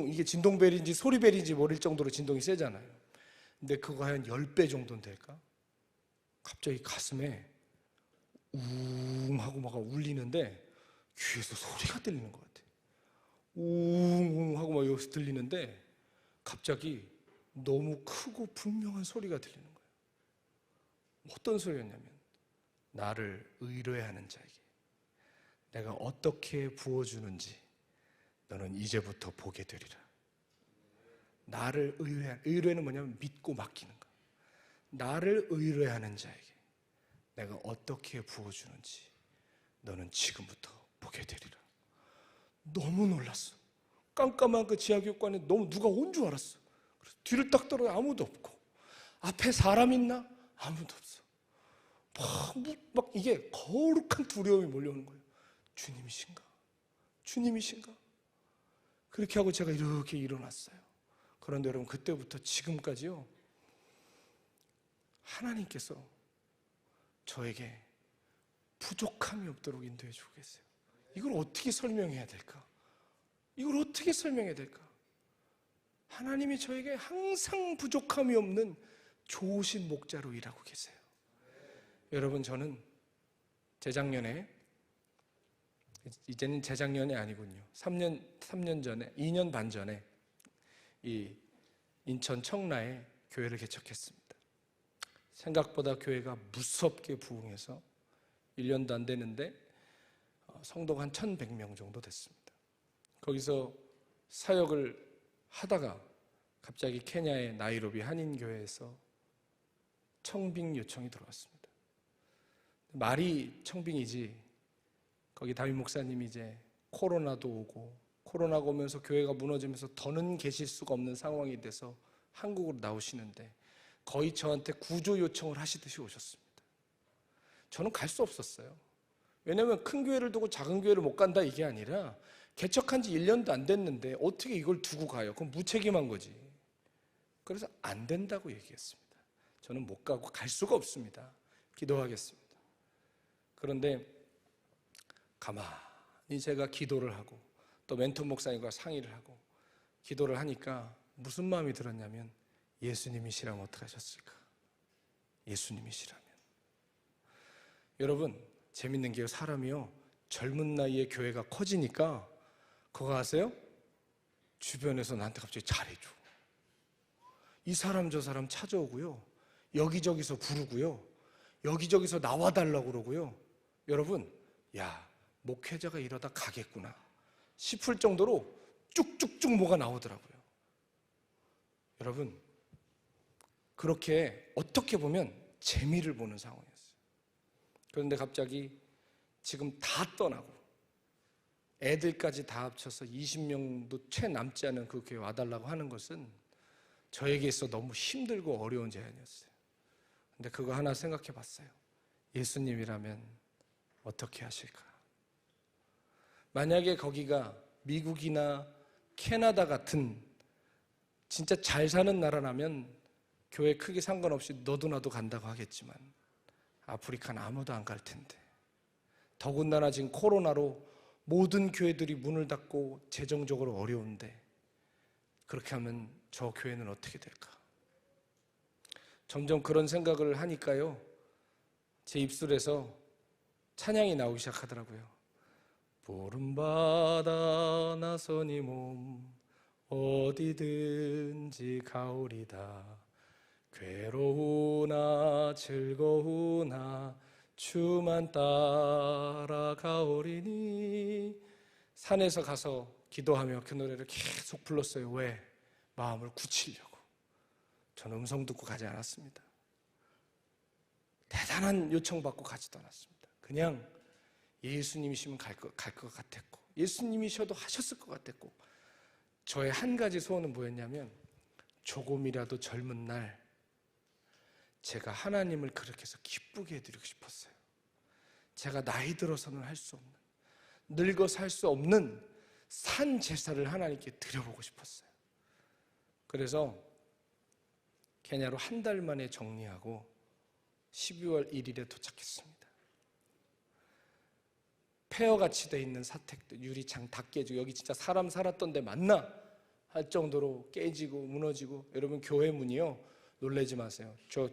이게 진동벨인지 소리벨인지 모를 정도로 진동이 세잖아요. 근데 그거 한 10배 정도는 될까? 갑자기 가슴에 웅 하고 막 울리는데 귀에서 소리가 들리는 것 같아. 웅 하고 막 여기서 들리는데 갑자기 너무 크고 분명한 소리가 들리는 거예요. 어떤 소리였냐면, 나를 의뢰하는 자에게 내가 어떻게 부어주는지 너는 이제부터 보게 되리라. 나를 의뢰는 뭐냐면 믿고 맡기는 거. 나를 의뢰하는 자에게 내가 어떻게 부어주는지 너는 지금부터 보게 되리라. 너무 놀랐어. 깜깜한 그 지하교육관에 너무 누가 온 줄 알았어. 그래서 뒤를 딱 돌아도 아무도 없고, 앞에 사람 있나? 아무도 없어. 막 이게 거룩한 두려움이 몰려오는 거예요. 주님이신가? 주님이신가? 그렇게 하고 제가 이렇게 일어났어요. 그런데 여러분, 그때부터 지금까지요, 하나님께서 저에게 부족함이 없도록 인도해 주고 계세요. 이걸 어떻게 설명해야 될까? 이걸 어떻게 설명해야 될까? 하나님이 저에게 항상 부족함이 없는 좋으신 목자로 일하고 계세요. 여러분, 저는 재작년에, 이제는 재작년이 아니군요. 3년 전에, 2년 반 전에 이 인천 청라에 교회를 개척했습니다. 생각보다 교회가 무섭게 부흥해서 1년도 안 되는데 성도가 한 1,100명 정도 됐습니다. 거기서 사역을 하다가 갑자기 케냐의 나이로비 한인교회에서 청빙 요청이 들어왔습니다. 말이 청빙이지, 거기 담임 목사님이 이제 코로나도 오고, 코로나가 오면서 교회가 무너지면서 더는 계실 수가 없는 상황이 돼서 한국으로 나오시는데 거의 저한테 구조 요청을 하시듯이 오셨습니다. 저는 갈 수 없었어요. 왜냐하면 큰 교회를 두고 작은 교회를 못 간다 이게 아니라, 개척한 지 1년도 안 됐는데 어떻게 이걸 두고 가요? 그럼 무책임한 거지. 그래서 안 된다고 얘기했습니다. 저는 못 가고 갈 수가 없습니다. 기도하겠습니다. 그런데 가만히 제가 기도를 하고 또 멘토 목사님과 상의를 하고 기도를 하니까 무슨 마음이 들었냐면, 예수님이시라면 어떡하셨을까? 예수님이시라면. 여러분, 재밌는 게요, 사람이요, 젊은 나이에 교회가 커지니까 그거 아세요? 주변에서 나한테 갑자기 잘해줘. 이 사람 저 사람 찾아오고요, 여기저기서 부르고요, 여기저기서 나와달라고 그러고요. 여러분, 야, 목회자가 이러다 가겠구나 싶을 정도로 쭉쭉쭉 뭐가 나오더라고요. 여러분, 그렇게 어떻게 보면 재미를 보는 상황이었어요. 그런데 갑자기 지금 다 떠나고 애들까지 다 합쳐서 20명도 채 남지 않은 그 교회 와달라고 하는 것은 저에게 있어 너무 힘들고 어려운 제안이었어요. 근데 그거 하나 생각해 봤어요. 예수님이라면 어떻게 하실까? 만약에 거기가 미국이나 캐나다 같은 진짜 잘 사는 나라라면 교회 크게 상관없이 너도 나도 간다고 하겠지만 아프리카는 아무도 안 갈 텐데, 더군다나 지금 코로나로 모든 교회들이 문을 닫고 재정적으로 어려운데 그렇게 하면 저 교회는 어떻게 될까? 점점 그런 생각을 하니까요, 제 입술에서 찬양이 나오기 시작하더라고요. 푸른 바다 나서니 몸 어디든지 가오리다. 괴로우나 즐거우나 주만 따라가오리니. 산에서 가서 기도하며 그 노래를 계속 불렀어요. 왜? 마음을 굳히려고. 저는 음성 듣고 가지 않았습니다. 대단한 요청받고 가지도 않았습니다. 그냥 예수님이시면 갈 것 같았고, 예수님이셔도 하셨을 것 같았고, 저의 한 가지 소원은 뭐였냐면 조금이라도 젊은 날 제가 하나님을 그렇게 해서 기쁘게 해드리고 싶었어요. 제가 나이 들어서는 할 수 없는, 늙어서 할 수 없는 산 제사를 하나님께 드려보고 싶었어요. 그래서 케냐로 한 달 만에 정리하고 12월 1일에 도착했습니다. 폐허같이 돼 있는 사택들, 유리창 다 깨지고, 여기 진짜 사람 살았던 데 맞나 할 정도로 깨지고 무너지고, 여러분 교회 문이요, 놀라지 마세요. 저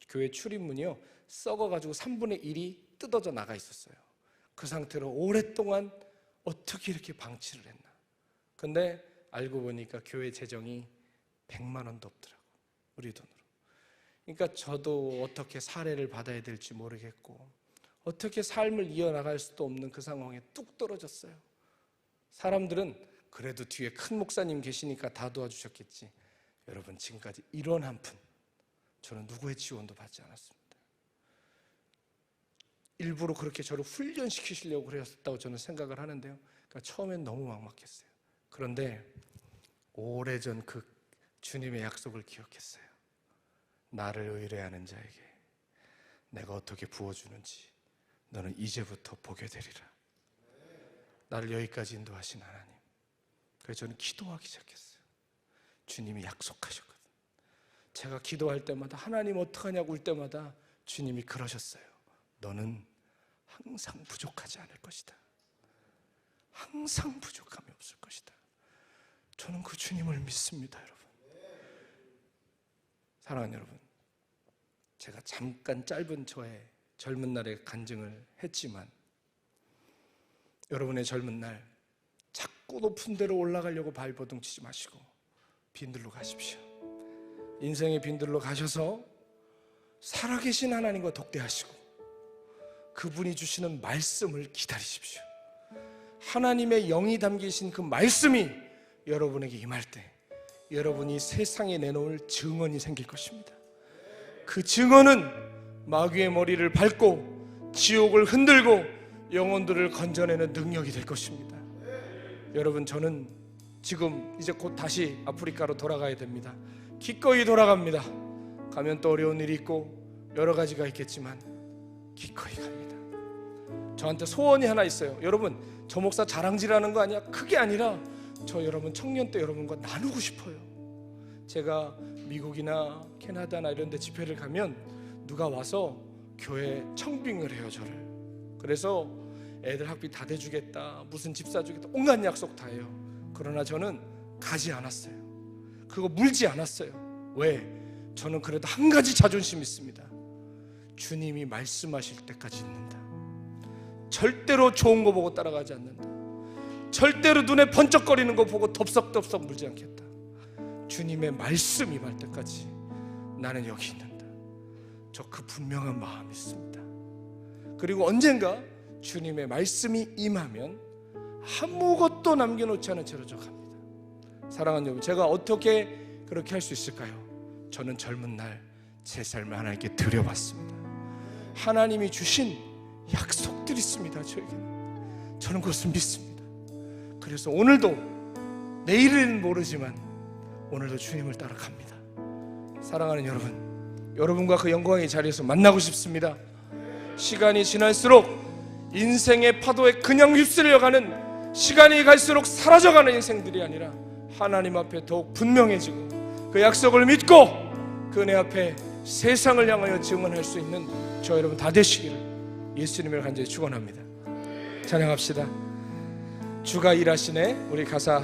교회 출입문이요, 썩어가지고 3분의 1이 뜯어져 나가 있었어요. 그 상태로 오랫동안 어떻게 이렇게 방치를 했나. 근데 알고 보니까 교회 재정이 100만 원도 없더라고, 우리 돈으로. 그러니까 저도 어떻게 사례를 받아야 될지 모르겠고, 어떻게 삶을 이어나갈 수도 없는 그 상황에 뚝 떨어졌어요. 사람들은 그래도 뒤에 큰 목사님 계시니까 다 도와주셨겠지. 여러분, 지금까지 1원 한 푼 저는 누구의 지원도 받지 않았습니다. 일부러 그렇게 저를 훈련시키시려고 그랬다고 저는 생각을 하는데요, 그러니까 처음엔 너무 막막했어요. 그런데 오래전 그 주님의 약속을 기억했어요. 나를 의뢰하는 자에게 내가 어떻게 부어주는지 너는 이제부터 보게 되리라. 나를 여기까지 인도하신 하나님. 그래서 저는 기도하기 시작했어요. 주님이 약속하셨거든. 제가 기도할 때마다, 하나님 어떡하냐고 울 때마다 주님이 그러셨어요. 너는 항상 부족하지 않을 것이다. 항상 부족함이 없을 것이다. 저는 그 주님을 믿습니다, 여러분. 사랑하는 여러분, 제가 잠깐 짧은 저의 젊은 날의 간증을 했지만, 여러분의 젊은 날 자꾸 높은 데로 올라가려고 발버둥 치지 마시고 빈들로 가십시오. 인생의 빈들로 가셔서 살아계신 하나님과 독대하시고 그분이 주시는 말씀을 기다리십시오. 하나님의 영이 담기신 그 말씀이 여러분에게 임할 때 여러분이 세상에 내놓을 증언이 생길 것입니다. 그 증언은 마귀의 머리를 밟고 지옥을 흔들고 영혼들을 건져내는 능력이 될 것입니다. 여러분, 저는 지금 이제 곧 다시 아프리카로 돌아가야 됩니다. 기꺼이 돌아갑니다. 가면 또 어려운 일이 있고 여러 가지가 있겠지만 기꺼이 갑니다. 저한테 소원이 하나 있어요. 여러분, 저 목사 자랑질하는 거 아니야? 그게 아니라 저 여러분 청년 때 여러분과 나누고 싶어요. 제가 미국이나 캐나다나 이런 데 집회를 가면 누가 와서 교회 청빙을 해요, 저를. 그래서 애들 학비 다 대주겠다, 무슨 집 사주겠다, 온갖 약속 다 해요. 그러나 저는 가지 않았어요. 그거 물지 않았어요. 왜? 저는 그래도 한 가지 자존심 있습니다. 주님이 말씀하실 때까지 있는다. 절대로 좋은 거 보고 따라가지 않는다. 절대로 눈에 번쩍거리는 거 보고 덥석덥석 물지 않겠다. 주님의 말씀이 임할 때까지 나는 여기 있는다. 저 그 분명한 마음이 있습니다. 그리고 언젠가 주님의 말씀이 임하면 아무것도 남겨놓지 않은 채로 저 갑니다. 사랑하는 여러분, 제가 어떻게 그렇게 할 수 있을까요? 저는 젊은 날 제 삶을 하나님께 드려봤습니다. 하나님이 주신 약속들이 있습니다. 저에게는. 저는 그것을 믿습니다. 그래서 오늘도, 내일은 모르지만 오늘도 주님을 따라갑니다. 사랑하는 여러분과 그 영광의 자리에서 만나고 싶습니다. 시간이 지날수록 인생의 파도에 그냥 휩쓸려가는, 시간이 갈수록 사라져가는 인생들이 아니라 하나님 앞에 더욱 분명해지고 그 약속을 믿고 그 은혜 앞에 세상을 향하여 증언할 수 있는 저 여러분 다 되시기를 예수님을 간절히 축원합니다. 찬양합시다. 주가 일하시네. 우리 가사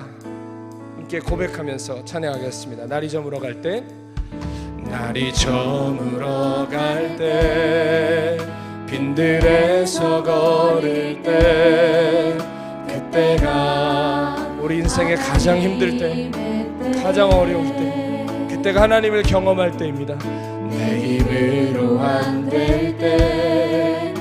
함께 고백하면서 찬양하겠습니다. 날이 저물어 갈 때, 날이 저물어 갈 때, 빈들에서 걸을 때, 그때가 우리 인생의 가장 힘들 때, 가장 어려울 때, 그때가 하나님을 경험할 때입니다. 내 힘으로 안 될 때,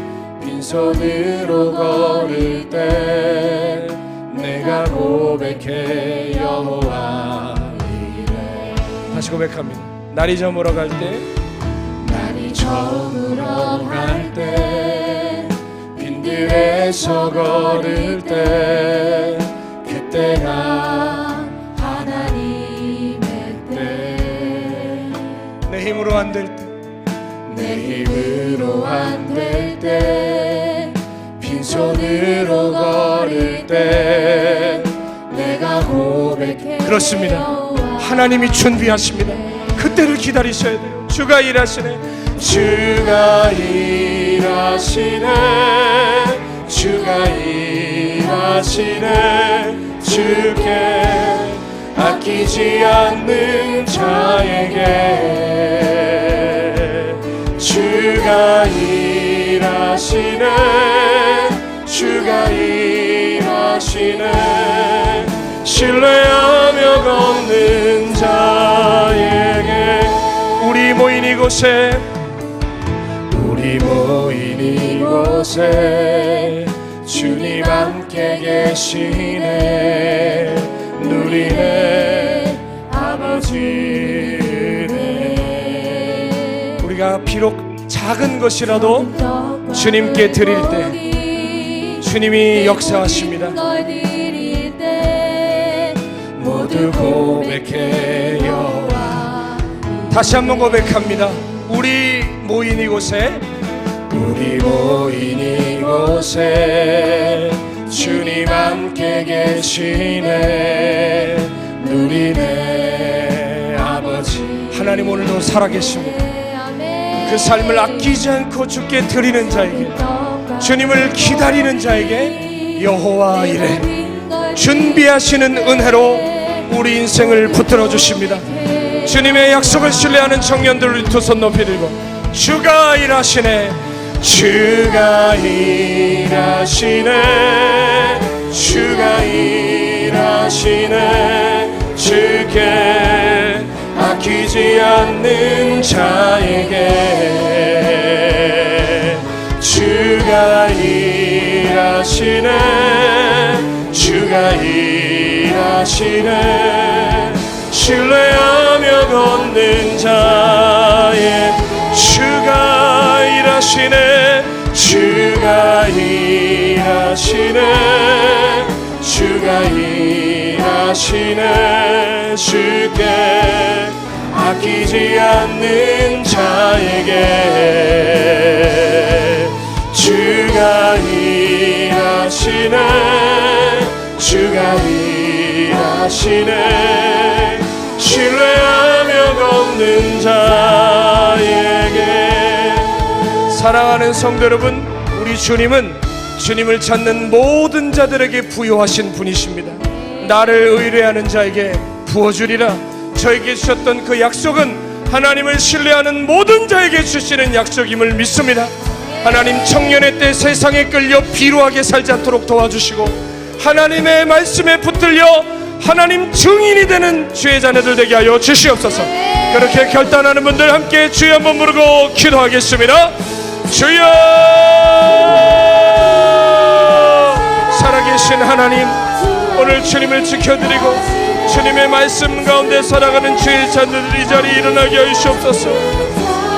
빈손으로 걸을 때, 내가 고백해 여호와 이래. 다시 고백합니다. 날이 저물어 갈 때, 날이 저물어 갈 때, 빈들에서 걸을 때, 그때가 하나님의 때. 내 힘으로 안 될 때, 내 힘으로 안 될 때, 빈손으로 걸을 때, 내가 고백해. 그렇습니다. 하나님이 준비하십니다. 그때를 기다리셔야 돼요. 주가 일하시네. 주가 일하시네. 주가 일하시네. 주께 아끼지 않는 자에게 주가 일하시네. 주가 일하시네. 신뢰하며 걷는 자에게. 우리 모인 이곳에, 우리 모인 이곳에 주님 함께 계시네. 누리네 아버지네. 우리가 비록 작은 것이라도 주님께 드릴 때 주님이 역사하십니다. 모두 고백해요. 다시 한번 고백합니다. 우리 모인 이곳에, 우리 모인 이곳에 주님 함께 계시네. 누리네 아버지. 하나님 오늘도 살아계십니다. 그 삶을 아끼지 않고 주께 드리는 자에게, 주님을 기다리는 자에게 여호와 이래 준비하시는 은혜로 우리 인생을 붙들어 주십니다. 주님의 약속을 신뢰하는 청년들 두 손 높이 들고 주가 일하시네. 주가 일하시네. 주가 일하시네. 주께 아끼지 않는 자에게 주가 일하시네. 주가 일하시네. 신뢰하며 걷는 자의 주가 일하시네. 주가 일하시네. 주가 일하시네. 주께 아끼지 않는 자에게 주가 일하시네. 주가 일하시네. 신뢰하며 걷는 자에게. 사랑하는 성도 여러분, 우리 주님은 주님을 찾는 모든 자들에게 부여하신 분이십니다. 나를 의뢰하는 자에게 부어주리라. 저에게 주셨던 그 약속은 하나님을 신뢰하는 모든 자에게 주시는 약속임을 믿습니다. 하나님, 청년의 때 세상에 끌려 비루하게 살지 않도록 도와주시고 하나님의 말씀에 붙들려 하나님 증인이 되는 주의 자녀들 되게 하여 주시옵소서. 그렇게 결단하는 분들 함께 주여 한번 부르고 기도하겠습니다. 주여! 살아계신 하나님, 오늘 주님을 지켜드리고 주님의 말씀 가운데 살아가는 주의 자녀들 이 자리에 일어나게 하시옵소서.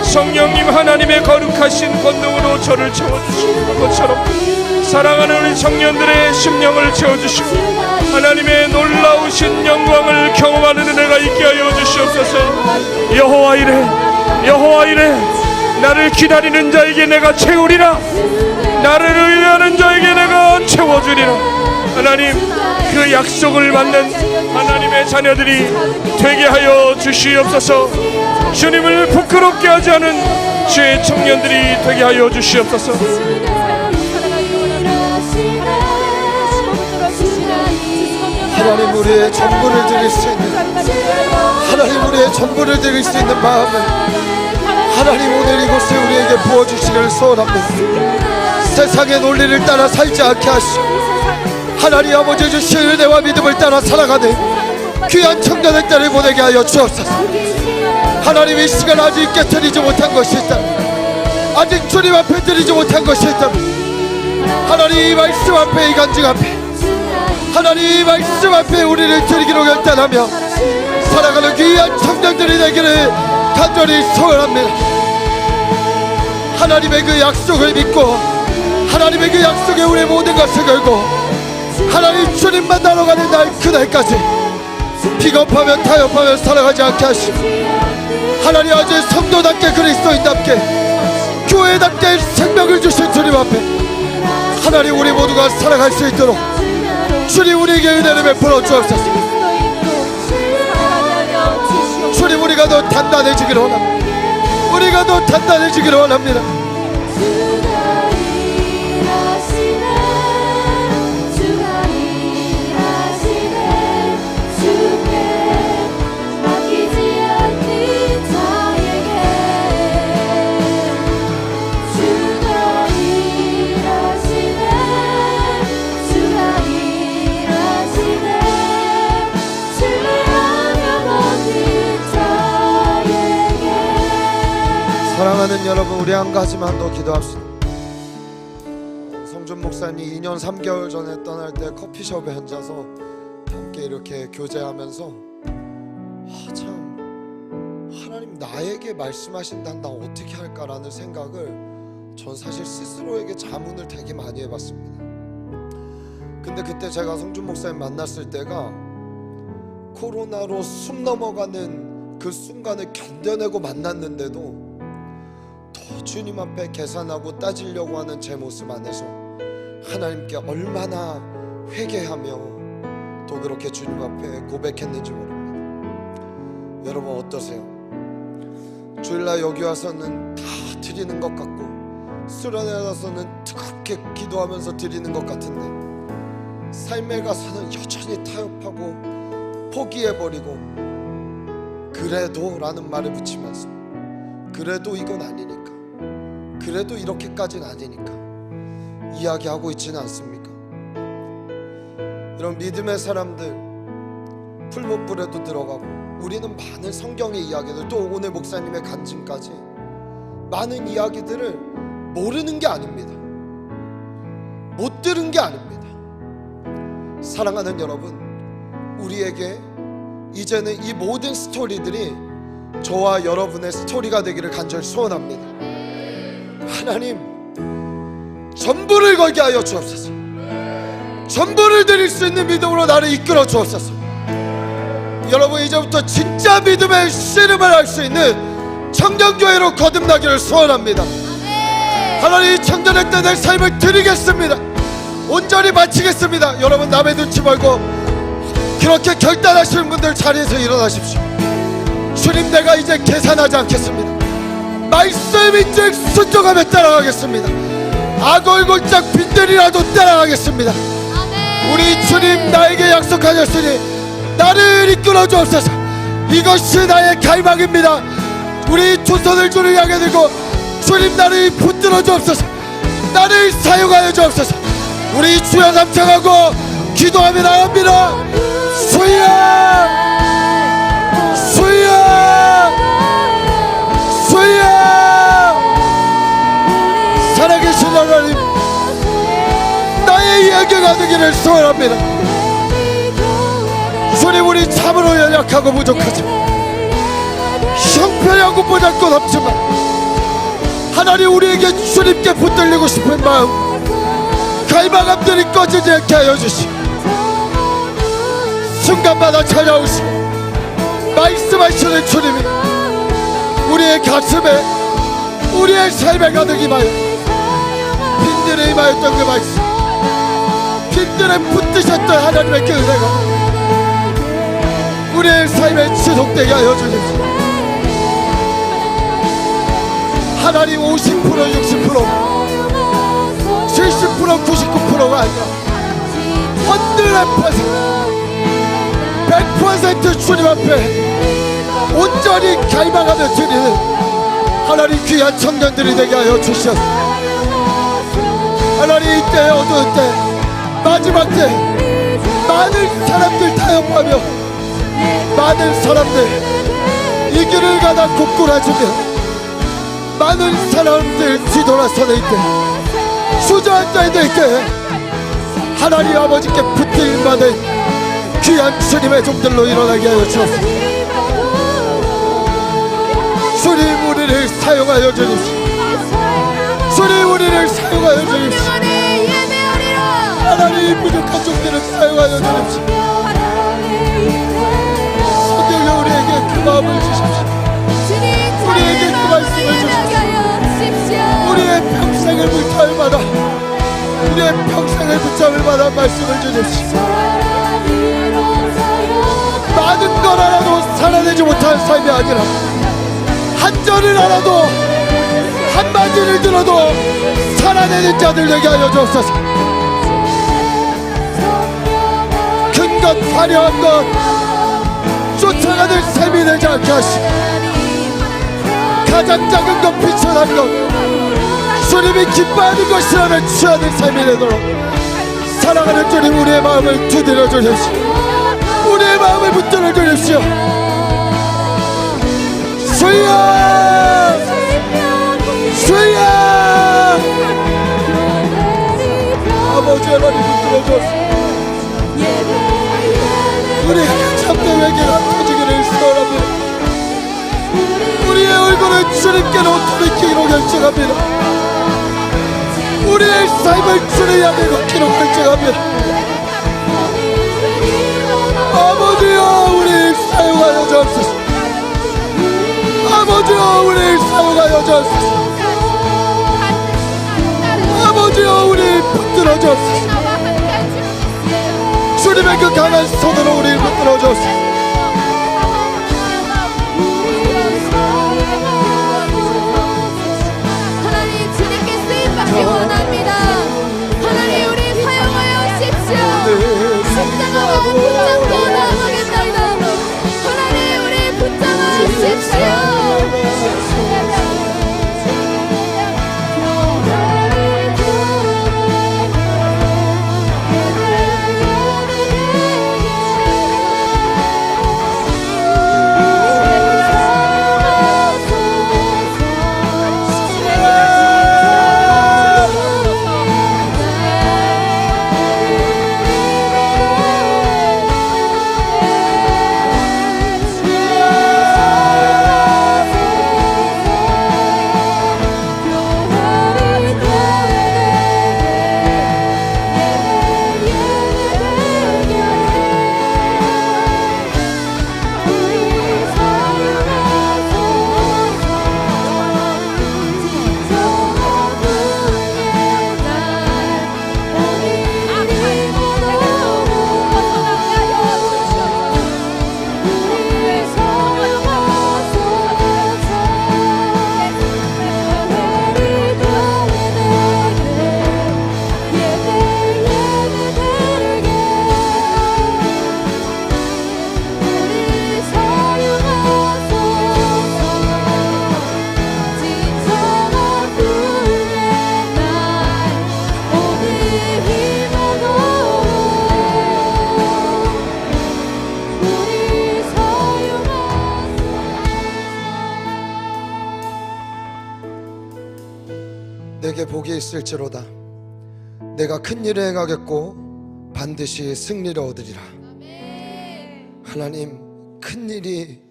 성령님, 하나님의 거룩하신 권능으로 저를 채워주시는 것처럼 사랑하는 우리 청년들의 심령을 채워주시고 하나님의 놀라우신 영광을 경험하는 은혜가 있게 하여 주시옵소서. 여호와 여호와 이래, 여호와 이래. 나를 기다리는 자에게 내가 채우리라. 나를 의뢰하는 자에게 내가 채워주리라. 하나님, 그 약속을 받는 하나님의 자녀들이 되게 하여 주시옵소서. 주님을 부끄럽게 하지 않은 주의 청년들이 되게 하여 주시옵소서. 하나님, 우리의 전부를 드릴 수 있는, 하나님 우리의 전부를 드릴 수 있는 마음을 하나님 오늘 이곳에 우리에게 부어주시기를 소원합니다. 세상의 논리를 따라 살지 않게 하시고 하나님 아버지 주신 은혜와 믿음을 따라 살아가는 귀한 청년의 딸을 보내게 하여 주옵소서. 하나님, 이 시간 아직 깨트리지 못한 것이 있다면, 아직 주님 앞에 드리지 못한 것이 있다면, 하나님 이 말씀 앞에, 이 간증 앞에, 하나님 이 말씀 앞에 우리를 드리기로 결단하며 살아가는 귀한 청년들이 되기를 간절히 소원합니다. 하나님의 그 약속을 믿고 하나님의 그 약속에 우리의 모든 것을 걸고 하나님 주님만 나눠가는 날 그날까지 비겁하며 타협하며 살아가지 않게 하시고 하나님 아주 성도답게 그리스도인답게 교회답게 생명을 주신 주님 앞에 하나님 우리 모두가 살아갈 수 있도록 주님 우리에게 은혜를 베풀어 주옵소서. 주님, 우리가 더 단단해지기를 원합니다. 우리가 더 단단해지기를 원합니다. 사랑하는 여러분, 우리 한 가지만 더 기도합시다. 성준 목사님 2년 3개월 전에 떠날 때 커피숍에 앉아서 함께 이렇게 교제하면서 참 하나님 나에게 말씀하신다면 나 어떻게 할까라는 생각을 전 사실 스스로에게 자문을 되게 많이 해봤습니다. 근데 그때 제가 성준 목사님 만났을 때가 코로나로 숨 넘어가는 그 순간을 견뎌내고 만났는데도 더 주님 앞에 계산하고 따지려고 하는 제 모습 안에서 하나님께 얼마나 회개하며 또 그렇게 주님 앞에 고백했는지 모릅니다. 여러분 어떠세요? 주일날 여기 와서는 다 드리는 것 같고 수련회 와서는 뜨겁게 기도하면서 드리는 것 같은데 삶에 가서는 여전히 타협하고 포기해버리고 그래도 라는 말을 붙이면서 그래도 이건 아니니까, 그래도 이렇게까지는 아니니까 이야기하고 있지는 않습니까? 이런 믿음의 사람들 풀무불에도 들어가고 우리는 많은 성경의 이야기들 또 오늘 목사님의 간증까지 많은 이야기들을 모르는 게 아닙니다. 못 들은 게 아닙니다. 사랑하는 여러분, 우리에게 이제는 이 모든 스토리들이 저와 여러분의 스토리가 되기를 간절히 소원합니다. 하나님 전부를 걸게 하여 주옵소서. 전부를 드릴 수 있는 믿음으로 나를 이끌어 주옵소서. 여러분 이제부터 진짜 믿음의 씨름을 할 수 있는 청년교회로 거듭나기를 소원합니다. 하나님 청년의 때 내 삶을 드리겠습니다. 온전히 바치겠습니다. 여러분 남의 눈치 말고 그렇게 결단하시는 분들 자리에서 일어나십시오. 주님 내가 이제 계산하지 않겠습니다. 말씀인즉 순종하며 따라가겠습니다. 아골골짝 빈들이라도 따라가겠습니다. 우리 주님 나에게 약속하셨으니 나를 이끌어 주옵소서. 이것이 나의 갈망입니다. 우리 두 손을 주를 향해 들고 주님 나를 붙들어 주옵소서. 나를 사용하여 주옵소서. 우리 주여 삼창하고 기도하며 나갑니다. 주여 주여 주여. 살아계신 하나님 나의 이야기가 되기를 소원합니다. 주님 우리 참으로 연약하고 부족하지만 형편하고 보잘것 없지만 하나님 우리에게 주님께 붙들리고 싶은 마음 갈망함들이 꺼지지 않게 하여 주시고 순간마다 찾아오시고 말씀하시는 주님이 가슴에 우리의 삶에 가득 임하여 빈들에 임하였던 그 말씀, 빈들에 붙드셨던 하나님의 그 은혜가 우리의 삶에 지속되게 하여 주십시오. 하나님 50%, 60%, 70%, 99%가 아니라 100% 주님 앞에 온전히 갈망하며 드리는 하나님 귀한 청년들이 되게 하여 주시옵소서. 하나님 이때 어두운 때 마지막 때 많은 사람들 타협하며 많은 사람들 이 길을 가다 고꾸라지며 많은 사람들 뒤돌아서는 이때 주저앉아 있는 이때 하나님 아버지께 붙들만은 귀한 주님의 종들로 일어나게 하여 주옵소서. 주님 우리를 사용하여 주십시오. 주님 우리를 사용하여 주십시오. 하나님 부족한 종들을 사용하여 주십시오. 성령이 우리에게 그 마음을 주십시오. 우리에게 그 말씀을 주십시오. 우리의 평생을 불타올 만한, 우리의 평생을 붙잡을 만한 말씀을 주십시오. 많은 걸 알아도 살아내지 못한 삶이 아니라 한 절을 알아도 한마디를 들어도 살아내는 자들 되게 하여 주옵소서. 큰 것 화려한 것 쫓아가는 삶이 되지 않게 하시고 가장 작은 것 비천한 것 주님이 기뻐하는 것이라면 취하는 삶이 되도록 사랑하는 주님 우리의 마음을 두드려 주십시오. 우리의 마음을 붙들어 주십시오. 주여 주여 아버지 하나님 붙들어 주옵소서. 우리의 참된 회개가 터지기를 소원합니다. 우리의 얼굴을 주님께로 돌이키기로 결정합니다. 우리의 삶을 주를 향해 걷기로 결정합니다. 아버지여 우리를 사용하여 주옵소서. 아버지여 우리를 사용하여 주옵소서. 아버지여 우리를 붙들어 주옵소서. 주님의 그 강한 손으로 우리를 붙들어 주옵소서. 하나님 주님께 쓰임받기 원합니다. 하나님 우리 사용하여 주십시오. 십자가와 붙잡고 나아가겠나이다. 하나님 우리 붙잡아 주십시오. 내게 복이 있을지로다. 내가 큰 일을 행하겠고 반드시 승리를 얻으리라. 하나님 큰 일이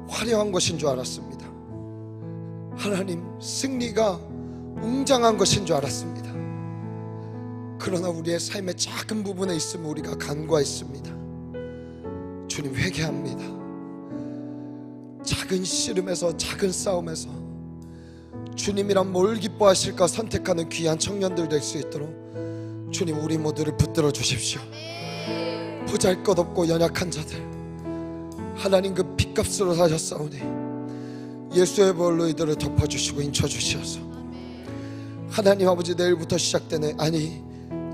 화려한 것인 줄 알았습니다. 하나님 승리가 웅장한 것인 줄 알았습니다. 그러나 우리의 삶의 작은 부분에 있으면 우리가 간과했습니다. 주님 회개합니다. 작은 씨름에서 작은 싸움에서 주님이란 뭘 기뻐하실까 선택하는 귀한 청년들 될 수 있도록 주님 우리 모두를 붙들어 주십시오. 보잘것없고 연약한 자들, 하나님 그 핏값으로 사셨사오니 예수의 벌로 이들을 덮어주시고 인쳐주시어서 하나님 아버지, 내일부터 시작되는, 아니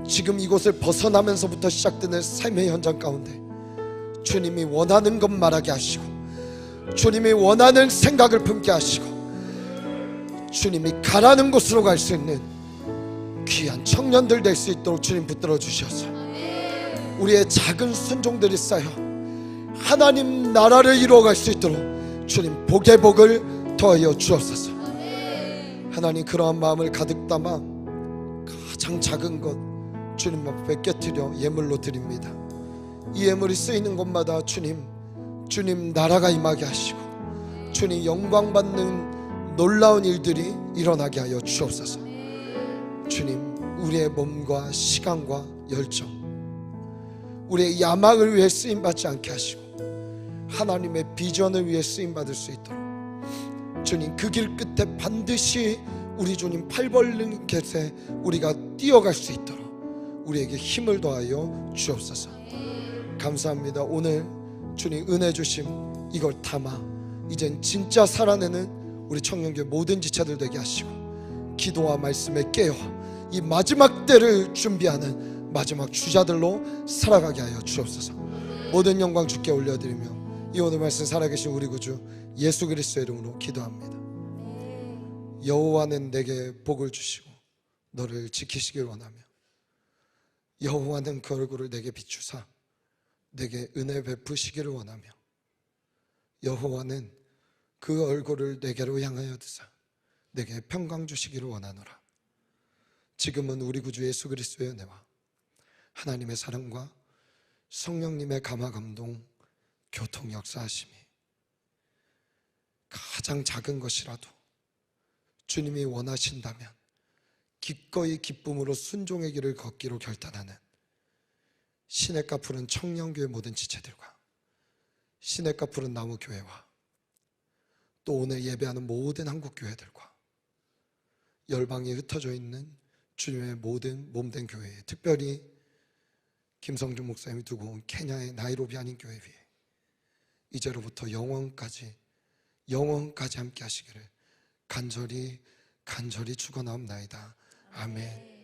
지금 이곳을 벗어나면서부터 시작되는 삶의 현장 가운데 주님이 원하는 것 말하게 하시고, 주님이 원하는 생각을 품게 하시고, 주님이 가라는 곳으로 갈 수 있는 귀한 청년들 될 수 있도록 주님 붙들어 주셔서 우리의 작은 순종들이 쌓여 하나님 나라를 이루어갈 수 있도록 주님 복의 복을 더하여 주옵소서. 하나님, 그러한 마음을 가득 담아 가장 작은 것 주님 앞에 뺏겨드려 예물로 드립니다. 이 예물이 쓰이는 곳마다 주님 나라가 임하게 하시고 주님 영광 받는 놀라운 일들이 일어나게 하여 주옵소서. 주님, 우리의 몸과 시간과 열정, 우리의 야망을 위해 쓰임받지 않게 하시고 하나님의 비전을 위해 쓰임받을 수 있도록 주님, 그 길 끝에 반드시 우리 주님 팔 벌린 곁에 우리가 뛰어갈 수 있도록 우리에게 힘을 더하여 주옵소서. 감사합니다. 오늘 주님 은혜 주심 이걸 담아 이젠 진짜 살아내는 우리 청년교회 모든 지체들 되게 하시고 기도와 말씀에 깨어 이 마지막 때를 준비하는 마지막 주자들로 살아가게 하여 주옵소서. 모든 영광 주께 올려드리며 이 오늘 말씀 살아계신 우리 구주 예수 그리스도의 이름으로 기도합니다. 여호와는 내게 복을 주시고 너를 지키시길 원하며 여호와는 그 얼굴을 내게 비추사 내게 은혜 베푸시기를 원하며 여호와는 그 얼굴을 내게로 향하여 드사 내게 평강 주시기를 원하노라. 지금은 우리 구주 예수 그리스도의 은혜와 하나님의 사랑과 성령님의 감화 감동 교통 역사하심이 가장 작은 것이라도 주님이 원하신다면 기꺼이 기쁨으로 순종의 길을 걷기로 결단하는 시냇가 푸른 청년교회 모든 지체들과 시냇가 푸른 나무교회와 또 오늘 예배하는 모든 한국교회들과 열방에 흩어져 있는 주님의 모든 몸된 교회, 특별히 김성준 목사님이 두고 온 케냐의 나이로비 한인교회 위에 이제로부터 영원까지 함께 하시기를 간절히 축원하옵나이다. 아멘.